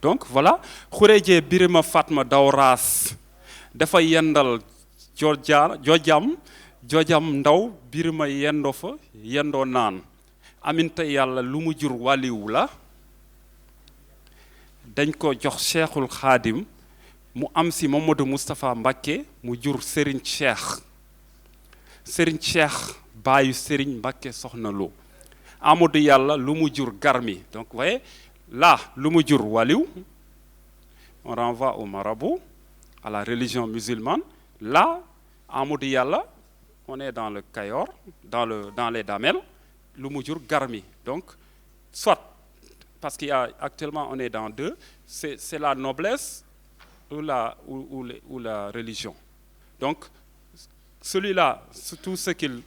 Donc voilà, Khourédié Birima Fatma Dawras dafa yendal jojam ndaw Birima yendo fa yendo naan. Aminta Yàlla lu mu jur waliwu la, dañ ko jox Cheikhul Khadim mu am si Mamadou Moustapha Mbacké mu jur Serigne Cheikh baayu Serigne Mbacké soxna Lo. Amadou Yàlla lu mu jur Garmi. Donc vous voyez, là lu mu jur waliw, on renvoie au marabout, à la religion musulmane. Là Amadou Yàlla, on est dans le Kayor, dans les Damel, lu mu jur Garmi. Donc soit parce qu'il y a actuellement on est dans deux, c'est la noblesse ou la religion. Donc celui-là, tout ce qu'il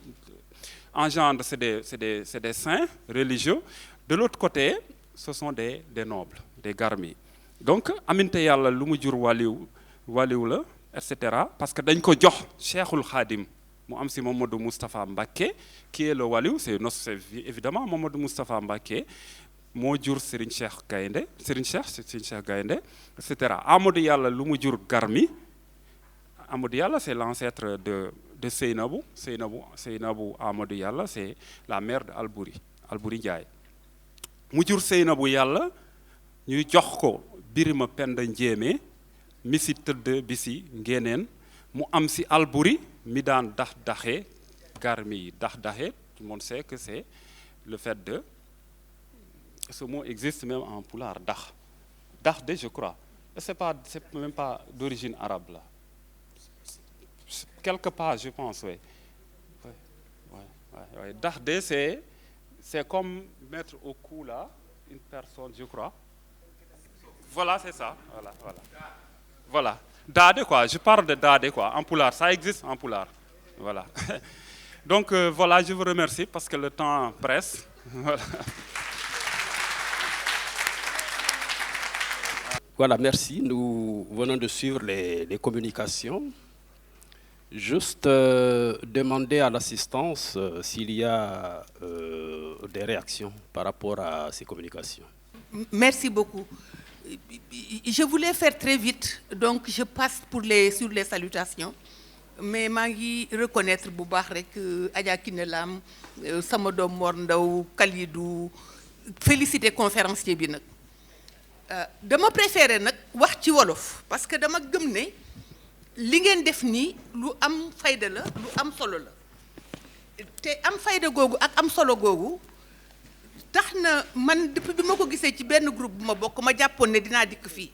engendre, c'est des saints religieux. De l'autre côté, ce sont des nobles, des garmis. Donc Aminta Yàlla lu mu jur waliw waliw la et cetera parce que dañ ko jox Cheikhul Khadim mu am si Mamadou Moustapha Mbacké qui est le waliw c'est évidemment Mamadou Moustapha Mbacké moo jur Serigne Cheikh Gaynde Serigne Cheikh Gaynde et cetera Amadou Yàlla lu mu jur Garmi Amadou Yàlla c'est l'ancêtre de Seynabou Amadou Yàlla c'est la mère de Albouri Ndiaye mu jur Seynabou Yàlla ñuy jox ko Birima Penda Njéemé mi si tëdd bi si ngeeneen mu am si Albouri mi daan daxe Garmi yi daxe tout le monde sait que c'est le fait de ce mot existe même en pulaar dax je crois c'est même pas d'origine arabe là quelque part je pense oui dax c'est comme mettre au cou là une personne je crois voilà c'est ça voilà daade quoi je parle de daade quoi en pulaar ça existe en pulaar voilà donc voilà je vous remercie parce que le temps presse voilà. Voilà, merci. Nous venons de suivre les communications. Juste demander à l'assistance s'il y a des réactions par rapport à ces communications. Merci beaucoup. Je voulais faire très vite, donc je passe sur les salutations. Mais maa ngi reconnaître bu baax rek Adja Kiné Lam sama doom Mor Ndaw Kalidou féliciter conférencier bi nag. Dama préféré nag wax ci wolof parce que dama gëm ne li ngeen def nii lu am fayda la lu am solo la te am fayda googu ak am solo googu tax na man depuis bi ma ko gisee ci benn groupe bu ma bokk ma jàppoon ne dinaa dikk fii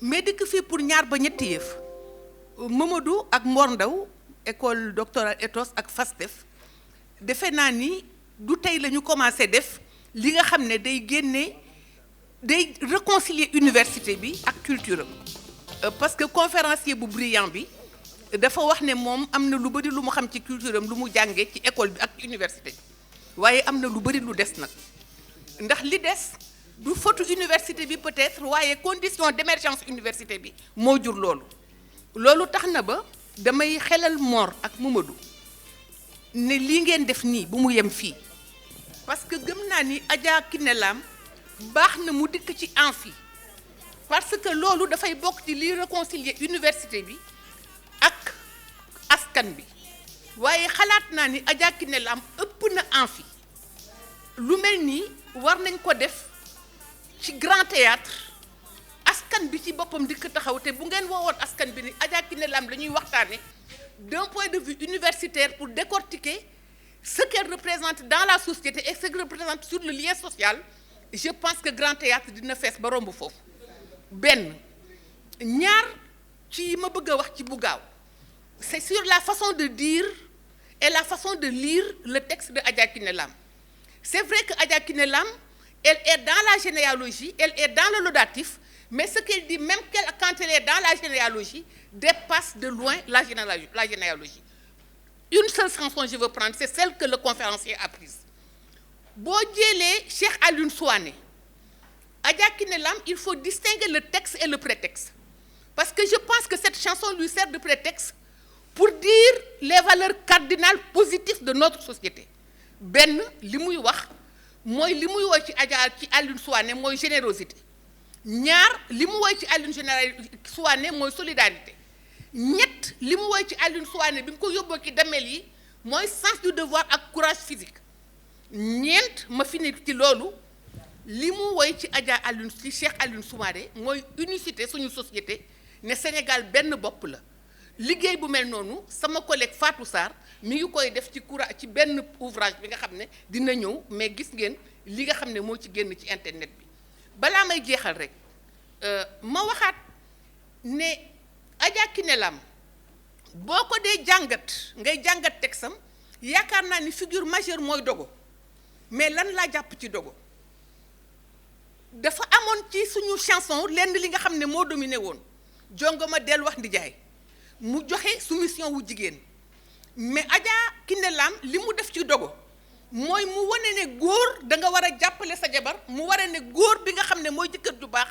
mais dikk fii pour ñaar ba ñetti yëf Mamadou ak Mor Ndaw école doctorale ethos ak FASTEF defe naa ni du tey la ñu commencé def li nga xam ne day réconcilier université bi ak culture parce que conférencier bu brillant bi dafa wax ne moom am na lu bari lu mu xam ci culture am lu mu jàngee ci école bi ak université bi waaye am na lu bari lu des nag ndax li des du faute université bi peut-être waaye condition d'émergence université bi moo jur loolu tax na ba damay xelal Mor ak Mamadou ne lii ngeen def nii bu mu yem fii parce que gëm naa ni Adja Kiné Lam baax na mu dikk ci amphi parce que loolu dafay bokk ci liy réconcilier université bi ak askan bi waaye xalaat naa ni Adja Kiné Lam ëpp na amphi lu mel nii war nañ ko def ci grand théâtre askan bi ci boppam dikk taxaw te bu ngeen woowoon askan bi ni Adja Kiné Lam la ñuy waxtaane d'un point de vue universitaire pour décortiquer ce qu'elle représente dans la société et ce qu'elle représente sur le lien social. Je pense que grand théâtre dina fees ba romb foofu benn ñaar ci ma bëgg a wax ci bu gaaw c'est sur la façon de dire et la façon de lire le texte de Adja Kiné Lam. C'est vrai que Adja Kiné Lam elle est dans la généalogie, elle est dans le laudatif, mais ce qu'elle dit même quand elle est dans la généalogie dépasse de loin la généalogie. Une seule chanson je veux prendre, c'est celle que le conférencier a prise. boo jëlee Cheikh Alioune Souané Adja Kiné Lam il faut distinguer le texte et le prétexte parce que je pense que cette chanson lui sert de prétexte pour dire les valeurs cardinales positives de notre société. benn li muy wax mooy li muy woy ci Alioune Souané mooy générosité, ñaar li mu woy ci Alioune Souané mooy solidarité, ñett li mu woy ci Alioune Souané bi nga ko yóbboo ci damel yi mooy sens du devoir ak courage physique, ñeent ma fini ci loolu li mu woy ci Cheikh Alioune Souané mooy unicité suñu société ne Sénégal benn bopp la. liggéey bu mel noonu sama collègue Fatou Sarr mi ngi koy def ci benn ouvrage bi nga xam ne dina ñëw mais gis ngeen li nga xam ne moo ci génn ci internet bi. balaa may jeexal rek ma waxaat ne Adja Kiné Lam boo ko dee jàngat ngay jàngat texam yaakaar naa ni figure majeure mooy Dogo, mais lan laa jàpp ci Dogo dafa amoon ci suñu chanson lenn li nga xam ne moo dominé woon jongoma del wax ndi jaay mu joxe soumission wu jigéen, mais Adja Kiné Lam li mu def ci Dogo mooy mu wane ne góor da nga war a jàppale sa jabar, mu war a ne góor bi nga xam ne mooy jëkkër ju baax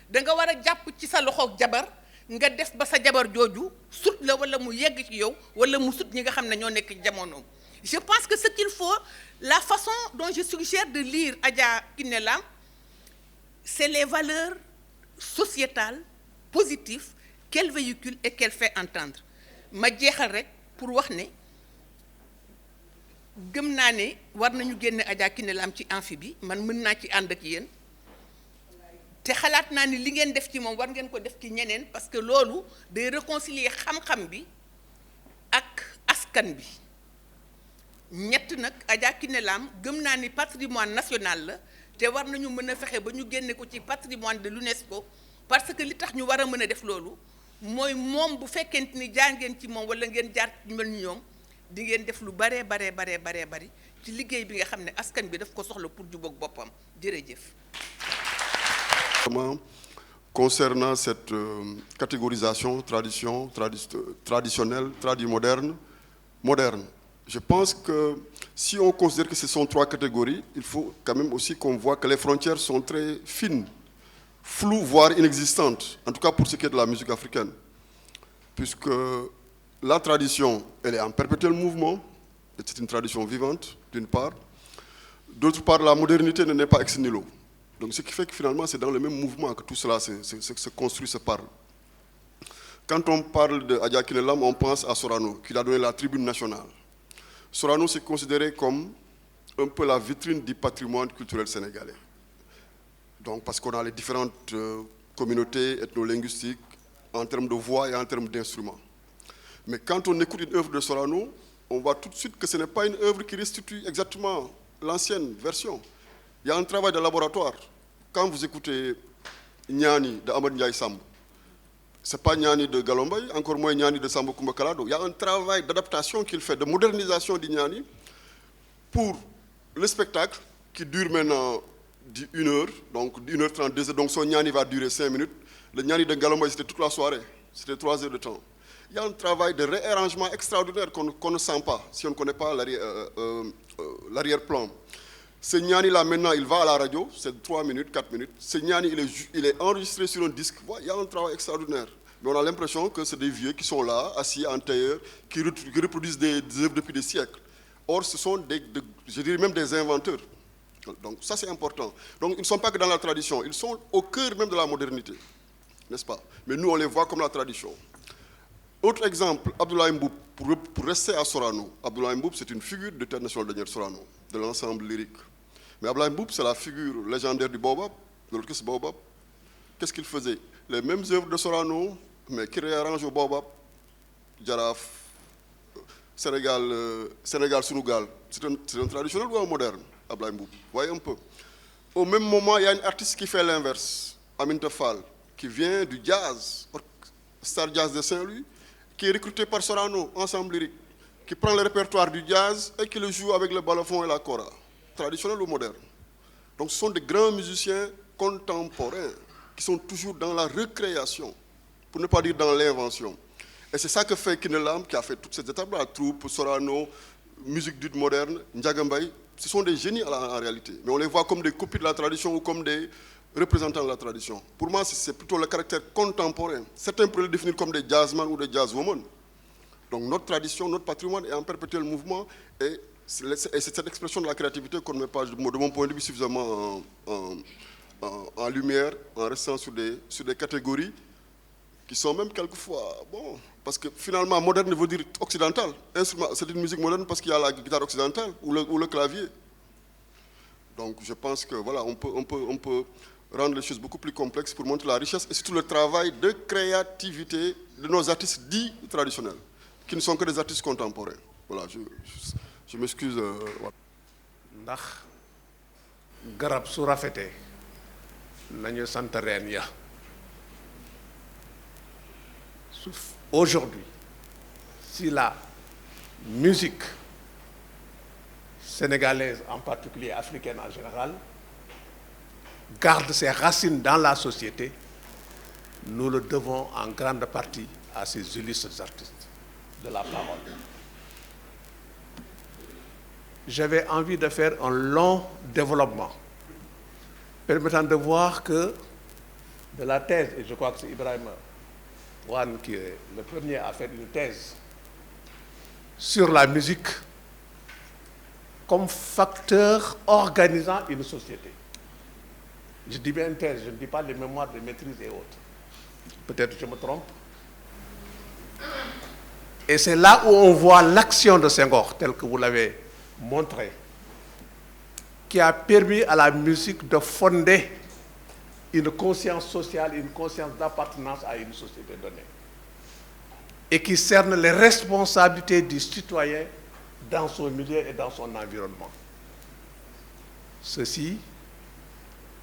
da nga war a jàpp ci sa loxo jabar nga def ba sa jabar jooju sut la wala mu yegg ci yow wala mu sut ñi nga xam ne ñoo nekk jamonoom. Je pense que ce qu'il faut, la façon dont je suggère de lire Adja Kiné Lam, c'est les valeurs sociétales positives qu'elle véhicule et qu'elle fait entendre. Ma jeexal rek pour wax ne gëm naa ne war nañu génne Adja Kiné Lam ci amphi bi, man mën naa ci ànd ak yéen te xalaat naa ni li ngeen def ci moom war ngeen ko def ci ñeneen parce que loolu day réconcilier xam-xam bi ak askan bi. ñett nag Adja Kiné Lam gëm naa ni patrimoine national la te war nañu mën a fexe ba ñu génne ko ci patrimoine de l'UNESCO parce que li tax ñu war a mën a def loolu mooy moom bu fekkente ni jaar ngeen ci moom wala ngeen jaar ñu mel ni ñoom di ngeen def lu bari ci liggéey bi nga xam ne askan bi daf ko soxla pour jubóog boppam jërëjëf. Concernant cette catégorisation traditionnelle, moderne. Je pense que si on considère que ce sont 3 catégories, il faut quand même aussi qu'on voit que les frontières sont très fines, floues, voire inexistantes, en tout cas pour ce qui est de la musique africaine. Puisque la tradition, elle est en perpétuel mouvement, et c'est une tradition vivante, d'une part. D'autre part, la modernité ne naît pas ex nihilo. Donc ce qui fait que finalement, c'est dans le même mouvement que tout cela se construit, se parle. Quand on parle de Adja Kiné Lam, on pense à Sorano, qui a donné la tribune nationale. Sorano, c'est considéré comme un peu la vitrine du patrimoine culturel sénégalais. Donc, parce qu'on a les différentes communautés ethno-linguistiques en termes de voix et en termes d'instruments. Mais quand on écoute une œuvre de Sorano, on voit tout de suite que ce n'est pas une œuvre qui restitue exactement l'ancienne version. Il y a un travail de laboratoire. Quand vous écoutez Nyani de Amadou Ndiaye Samb, ce n'est pas Nyani de Galombay, encore moins Nyani de Samba Kumba Kalado. Il y a un travail d'adaptation qu'il fait, de modernisation de Nyani pour le spectacle qui dure maintenant 1 heure, donc 1h30, 2 heures. Donc son Nyani va durer 5 minutes. Le Nyani de Galombay, c'était toute la soirée. C'était 3 heures de temps. Il y a un travail de réarrangement extraordinaire qu'on ne sent pas si on ne connaît pas l'arrière-plan. Ce Nyani-là, maintenant, il va à la radio, c'est 3 minutes, 4 minutes. Ce Nyani, il est enregistré sur un disque. Il y a un travail extraordinaire. Mais on a l'impression que c'est des vieux qui sont là, assis en tailleur, qui reproduisent des œuvres depuis des siècles. Or, ce sont je dirais même des inventeurs. Donc ça, c'est important. Donc ils ne sont pas que dans la tradition, ils sont au cœur même de la modernité, n'est-ce pas? Mais nous, on les voit comme la tradition. Autre exemple, Abdoulaye Mboup, pour rester à Sorano. Abdoulaye Mboup, c'est une figure de Théâtre national de Sorano, de l'ensemble lyrique. Mais Abdoulaye Mboup, c'est la figure légendaire du Baobab, de l'orchestre Baobab. Qu'est-ce qu'il faisait? Les mêmes œuvres de Sorano, mais qui réarrangent au Baobab, Djaraf, Sénégal Sunugal. C'est un traditionnel ou un moderne, Abdoulaye Mboup? Voyez un peu. Au même moment, il y a une artiste qui fait l'inverse, Aminta Fall, qui vient du jazz, Star Jazz de Saint-Louis, qui est recruté par Sorano, ensemble lyrique, qui prend le répertoire du jazz et qui le joue avec le balafon et la kora, traditionnel ou moderne. Donc ce sont des grands musiciens contemporains qui sont toujours dans la recréation, pour ne pas dire dans l'invention. Et c'est ça que fait Kiné Lam, qui a fait toutes ces étapes, la troupe, Sorano, musique dite moderne, Ndiagambay. Ce sont des génies en réalité, mais on les voit comme des copies de la tradition ou comme des représentants de la tradition. Pour moi, c'est plutôt le caractère contemporain. Certains pourraient le définir comme des jazzmen ou des jazzwomen. Donc notre tradition, notre patrimoine est en perpétuel mouvement et c'est cette expression de la créativité qu'on ne met pas, de mon point de vue, suffisamment en lumière, en restant sur des catégories qui sont même quelquefois, bon, parce que finalement, moderne veut dire occidental. C'est une musique moderne parce qu'il y a la guitare occidentale ou le clavier. Donc je pense que voilà, on peut rendre les choses beaucoup plus complexes pour montrer la richesse et surtout le travail de créativité de nos artistes dits traditionnels, qui ne sont que des artistes contemporains. Voilà, je m'excuse. Ndax garab su rafetee nañu sant reen ya. Aujourd'hui, si la musique sénégalaise, en particulier africaine en général, garde ses racines dans la société, nous le devons en grande partie à ces illustres artistes de la parole. J'avais envie de faire un long développement permettant de voir que de la thèse, et je crois que c'est Ibrahima Juan, qui est le premier à faire une thèse sur la musique comme facteur organisant une société. Je dis bien une thèse, je ne dis pas les mémoires de maîtrise et autres. Peut-être que je me trompe. Et c'est là où on voit l'action de Senghor, telle que vous l'avez montré, qui a permis à la musique de fonder une conscience sociale, une conscience d'appartenance à une société donnée. Et qui cerne les responsabilités du citoyen dans son milieu et dans son environnement. Ceci,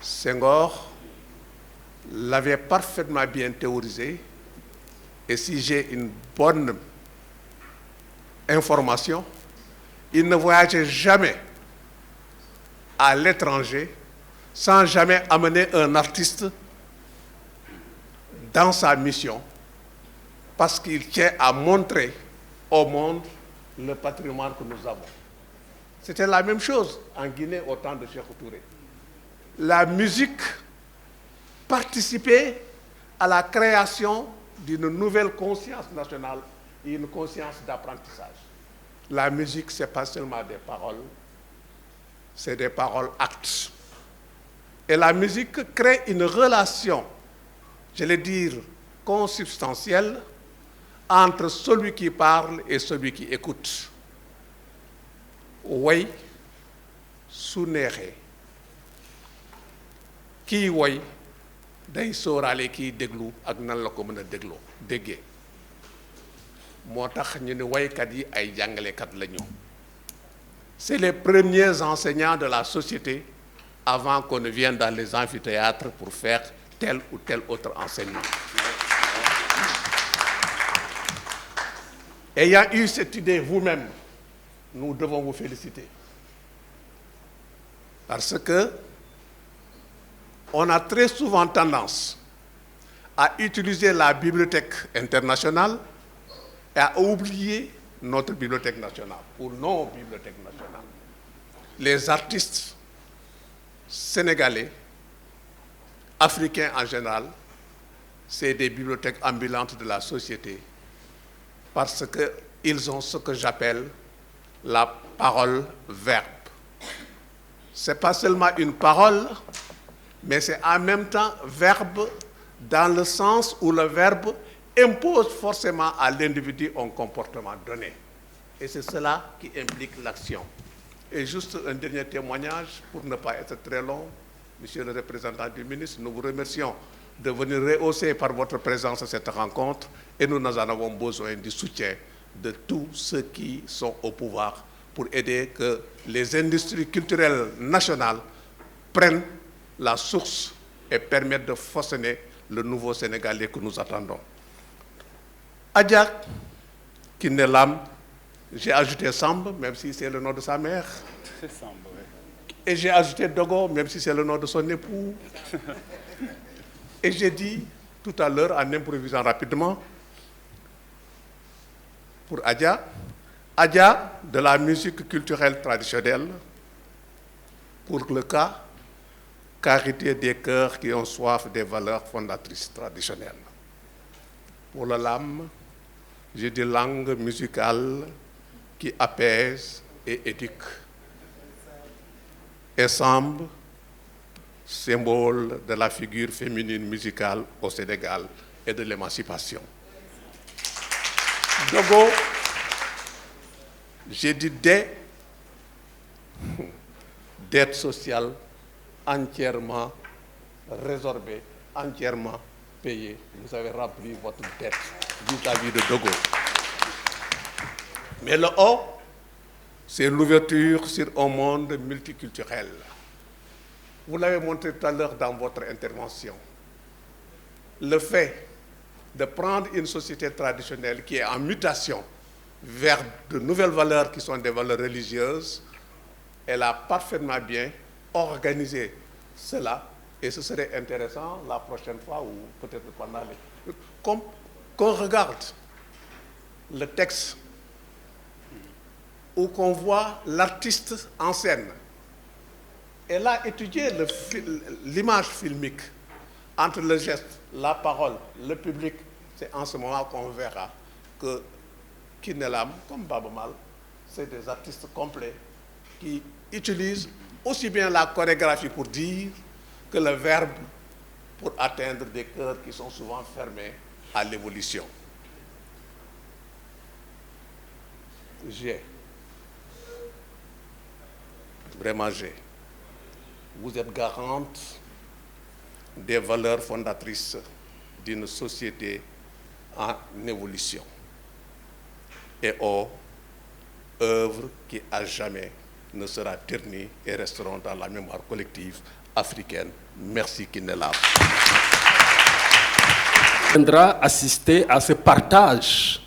Senghor l'avait parfaitement bien théorisé, et si j'ai une bonne information, il ne voyageait jamais à l'étranger sans jamais amener un artiste dans sa mission, parce qu'il tient à montrer au monde le patrimoine que nous avons. C'était la même chose en Guinée au temps de Sékou Touré. La musique participait à la création d'une nouvelle conscience nationale et une conscience d'apprentissage. La musique, ce n'est pas seulement des paroles, c'est des paroles actes. Et la musique crée une relation, je vais dire, consubstantielle entre celui qui parle et celui qui écoute. Way su neexee kii woy day sóoraale kii déglu ak nan la ko mën a dégloo déggee moo tax ñu ne waykat yi ay jàngalekat la ñu. C'est les premiers enseignants de la société avant qu'on ne vienne dans les amphithéâtres pour faire tel ou tel autre enseignement. Ayant eu cette idée vous-même, nous devons vous féliciter. Parce que on a très souvent tendance à utiliser la bibliothèque internationale et à oublier notre bibliothèque nationale, ou nos bibliothèques nationales. Les artistes sénégalais, africains en général, c'est des bibliothèques ambulantes de la société, parce qu'ils ont ce que j'appelle la parole-verbe. Ce n'est pas seulement une parole, mais c'est en même temps verbe dans le sens où le verbe impose forcément à l'individu un comportement donné. Et c'est cela qui implique l'action. Et juste un dernier témoignage, pour ne pas être très long, Monsieur le représentant du ministre, nous vous remercions de venir rehausser par votre présence à cette rencontre, et nous en avons besoin du soutien de tous ceux qui sont au pouvoir pour aider que les industries culturelles nationales prennent la source et permettent de façonner le nouveau Sénégalais que nous attendons. Adja Kiné Lam, j'ai ajouté Samb, même si c'est le nom de sa mère. C'est Samb, oui. Et j'ai ajouté Dogo, même si c'est le nom de son époux. Et j'ai dit tout à l'heure, en improvisant rapidement, pour Adja de la musique culturelle traditionnelle, pour le cas, carité des cœurs qui ont soif des valeurs fondatrices traditionnelles. Pour le Lam, j'ai des langues musicales qui apaisent et éduquent. Et Samb, symbole de la figure féminine musicale au Sénégal et de l'émancipation. Dogo, j'ai dit dette sociale entièrement résorbée, entièrement payée. Vous avez rempli votre dette vis-à-vis de Dogo. Mais le O, c'est l'ouverture sur un monde multiculturel. Vous l'avez montré tout à l'heure dans votre intervention. Le fait de prendre une société traditionnelle qui est en mutation vers de nouvelles valeurs qui sont des valeurs religieuses, elle a parfaitement bien organisé cela, et ce serait intéressant la prochaine fois ou peut-être pendant les... qu'on regarde le texte ou qu'on voit l'artiste en scène. Elle a étudié l'image filmique entre le geste, la parole, le public. c'est en ce moment qu'on verra que Kiné Lam, comme Baaba Maal, c'est des artistes complets qui utilisent aussi bien la chorégraphie pour dire que le verbe pour atteindre des cœurs qui sont souvent fermés à l'évolution. Vraiment j'ai. Vous êtes garante des valeurs fondatrices d'une société en évolution et œuvre qui à jamais ne sera ternie et resteront dans la mémoire collective africaine. Merci Kiné Lam. Viendra assister à ce partage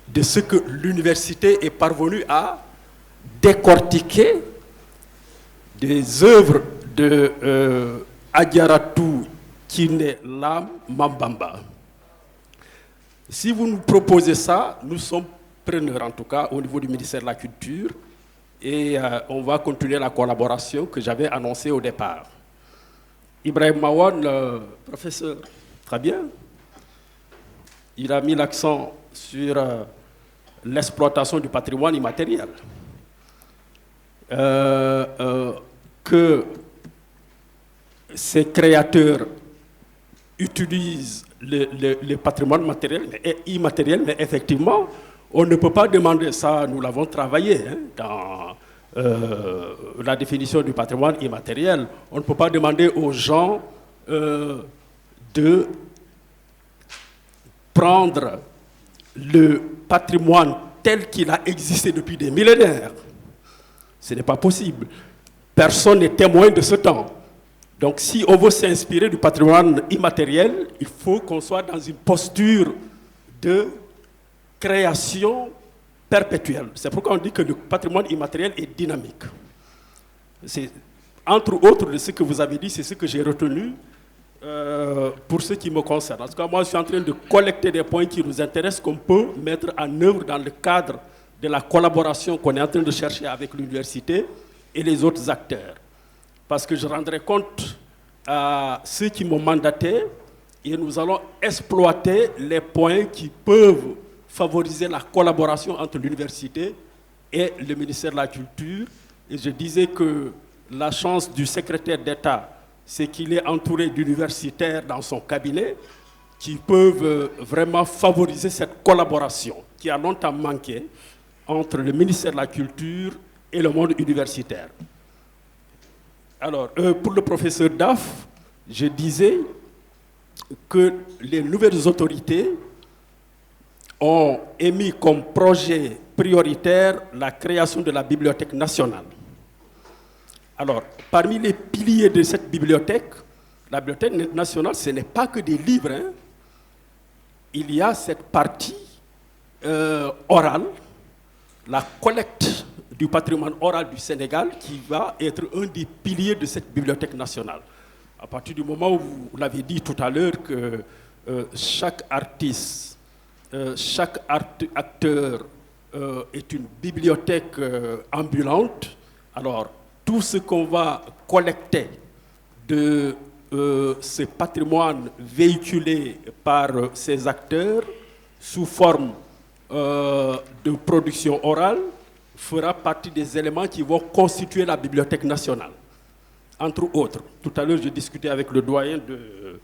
de ce que l'université est parvenue à décortiquer des œuvres de Adjaratou Kiné Lam Mambamba. Si vous nous proposez ça, nous sommes preneurs en tout cas au niveau du ministère de la Culture et on va continuer la collaboration que j'avais annoncée au départ. Ibrahim Mawan, professeur, très bien. Il a mis l'accent sur l'exploitation du patrimoine immatériel. Que ces créateurs utilisent le patrimoine matériel et immatériel, mais effectivement, on ne peut pas demander ça, nous l'avons travaillé dans la définition du patrimoine immatériel, on ne peut pas demander aux gens de prendre le patrimoine tel qu'il a existé depuis des millénaires. Ce n'est pas possible. Personne n'est témoin de ce temps. Donc si on veut s'inspirer du patrimoine immatériel, il faut qu'on soit dans une posture de création perpétuelle. C'est pourquoi on dit que le patrimoine immatériel est dynamique. C'est, entre autres, de ce que vous avez dit, c'est ce que j'ai retenu pour ce qui me concerne. En tout cas, moi, je suis en train de collecter des points qui nous intéressent, qu'on peut mettre en œuvre dans le cadre de la collaboration qu'on est en train de chercher avec l'université et les autres acteurs. Parce que je rendrai compte à ceux qui m'ont mandaté et nous allons exploiter les points qui peuvent favoriser la collaboration entre l'université et le ministère de la Culture. Et je disais que la chance du secrétaire d'État, c'est qu'il est entouré d'universitaires dans son cabinet qui peuvent vraiment favoriser cette collaboration qui a longtemps manqué entre le ministère de la Culture et le monde universitaire. Alors, pour le professeur Daf, je disais que les nouvelles autorités ont émis comme projet prioritaire la création de la Bibliothèque nationale. Alors, parmi les piliers de cette bibliothèque, la Bibliothèque nationale, ce n'est pas que des livres. Il y a cette partie orale, la collecte du patrimoine oral du Sénégal qui va être un des piliers de cette bibliothèque nationale. À partir du moment où vous l'avez dit tout à l'heure que chaque artiste, chaque acteur est une bibliothèque ambulante, alors tout ce qu'on va collecter de ce patrimoine véhiculé par ces acteurs sous forme de production orale fera partie des éléments qui vont constituer la Bibliothèque nationale. Entre autres, tout à l'heure, j'ai discuté avec le doyen de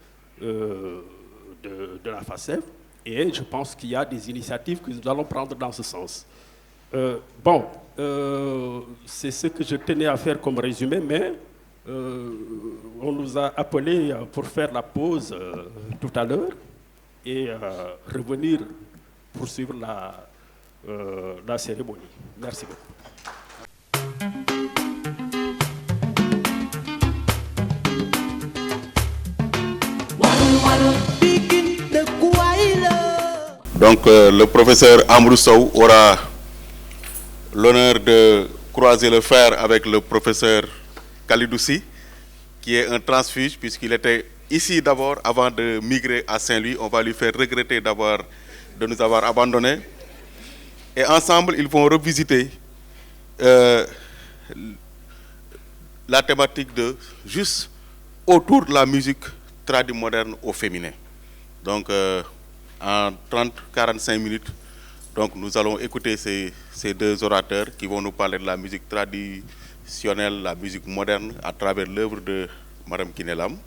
la FACEF et je pense qu'il y a des initiatives que nous allons prendre dans ce sens. C'est ce que je tenais à faire comme résumé, mais on nous a appelés pour faire la pause tout à l'heure et revenir poursuivre la cérémonie. Merci beaucoup. Donc le professeur Amadou Sow aura l'honneur de croiser le fer avec le professeur Kalidoussi, qui est un transfuge puisqu'il était ici d'abord avant de migrer à Saint-Louis. On va lui faire regretter d'abord de nous avoir abandonnés. Et ensemble, ils vont revisiter la thématique de juste autour de la musique tradie moderne au féminin. Donc, en 30-45 minutes, donc nous allons écouter ces deux orateurs qui vont nous parler de la musique traditionnelle, la musique moderne, à travers l'œuvre de Madame Kiné Lam.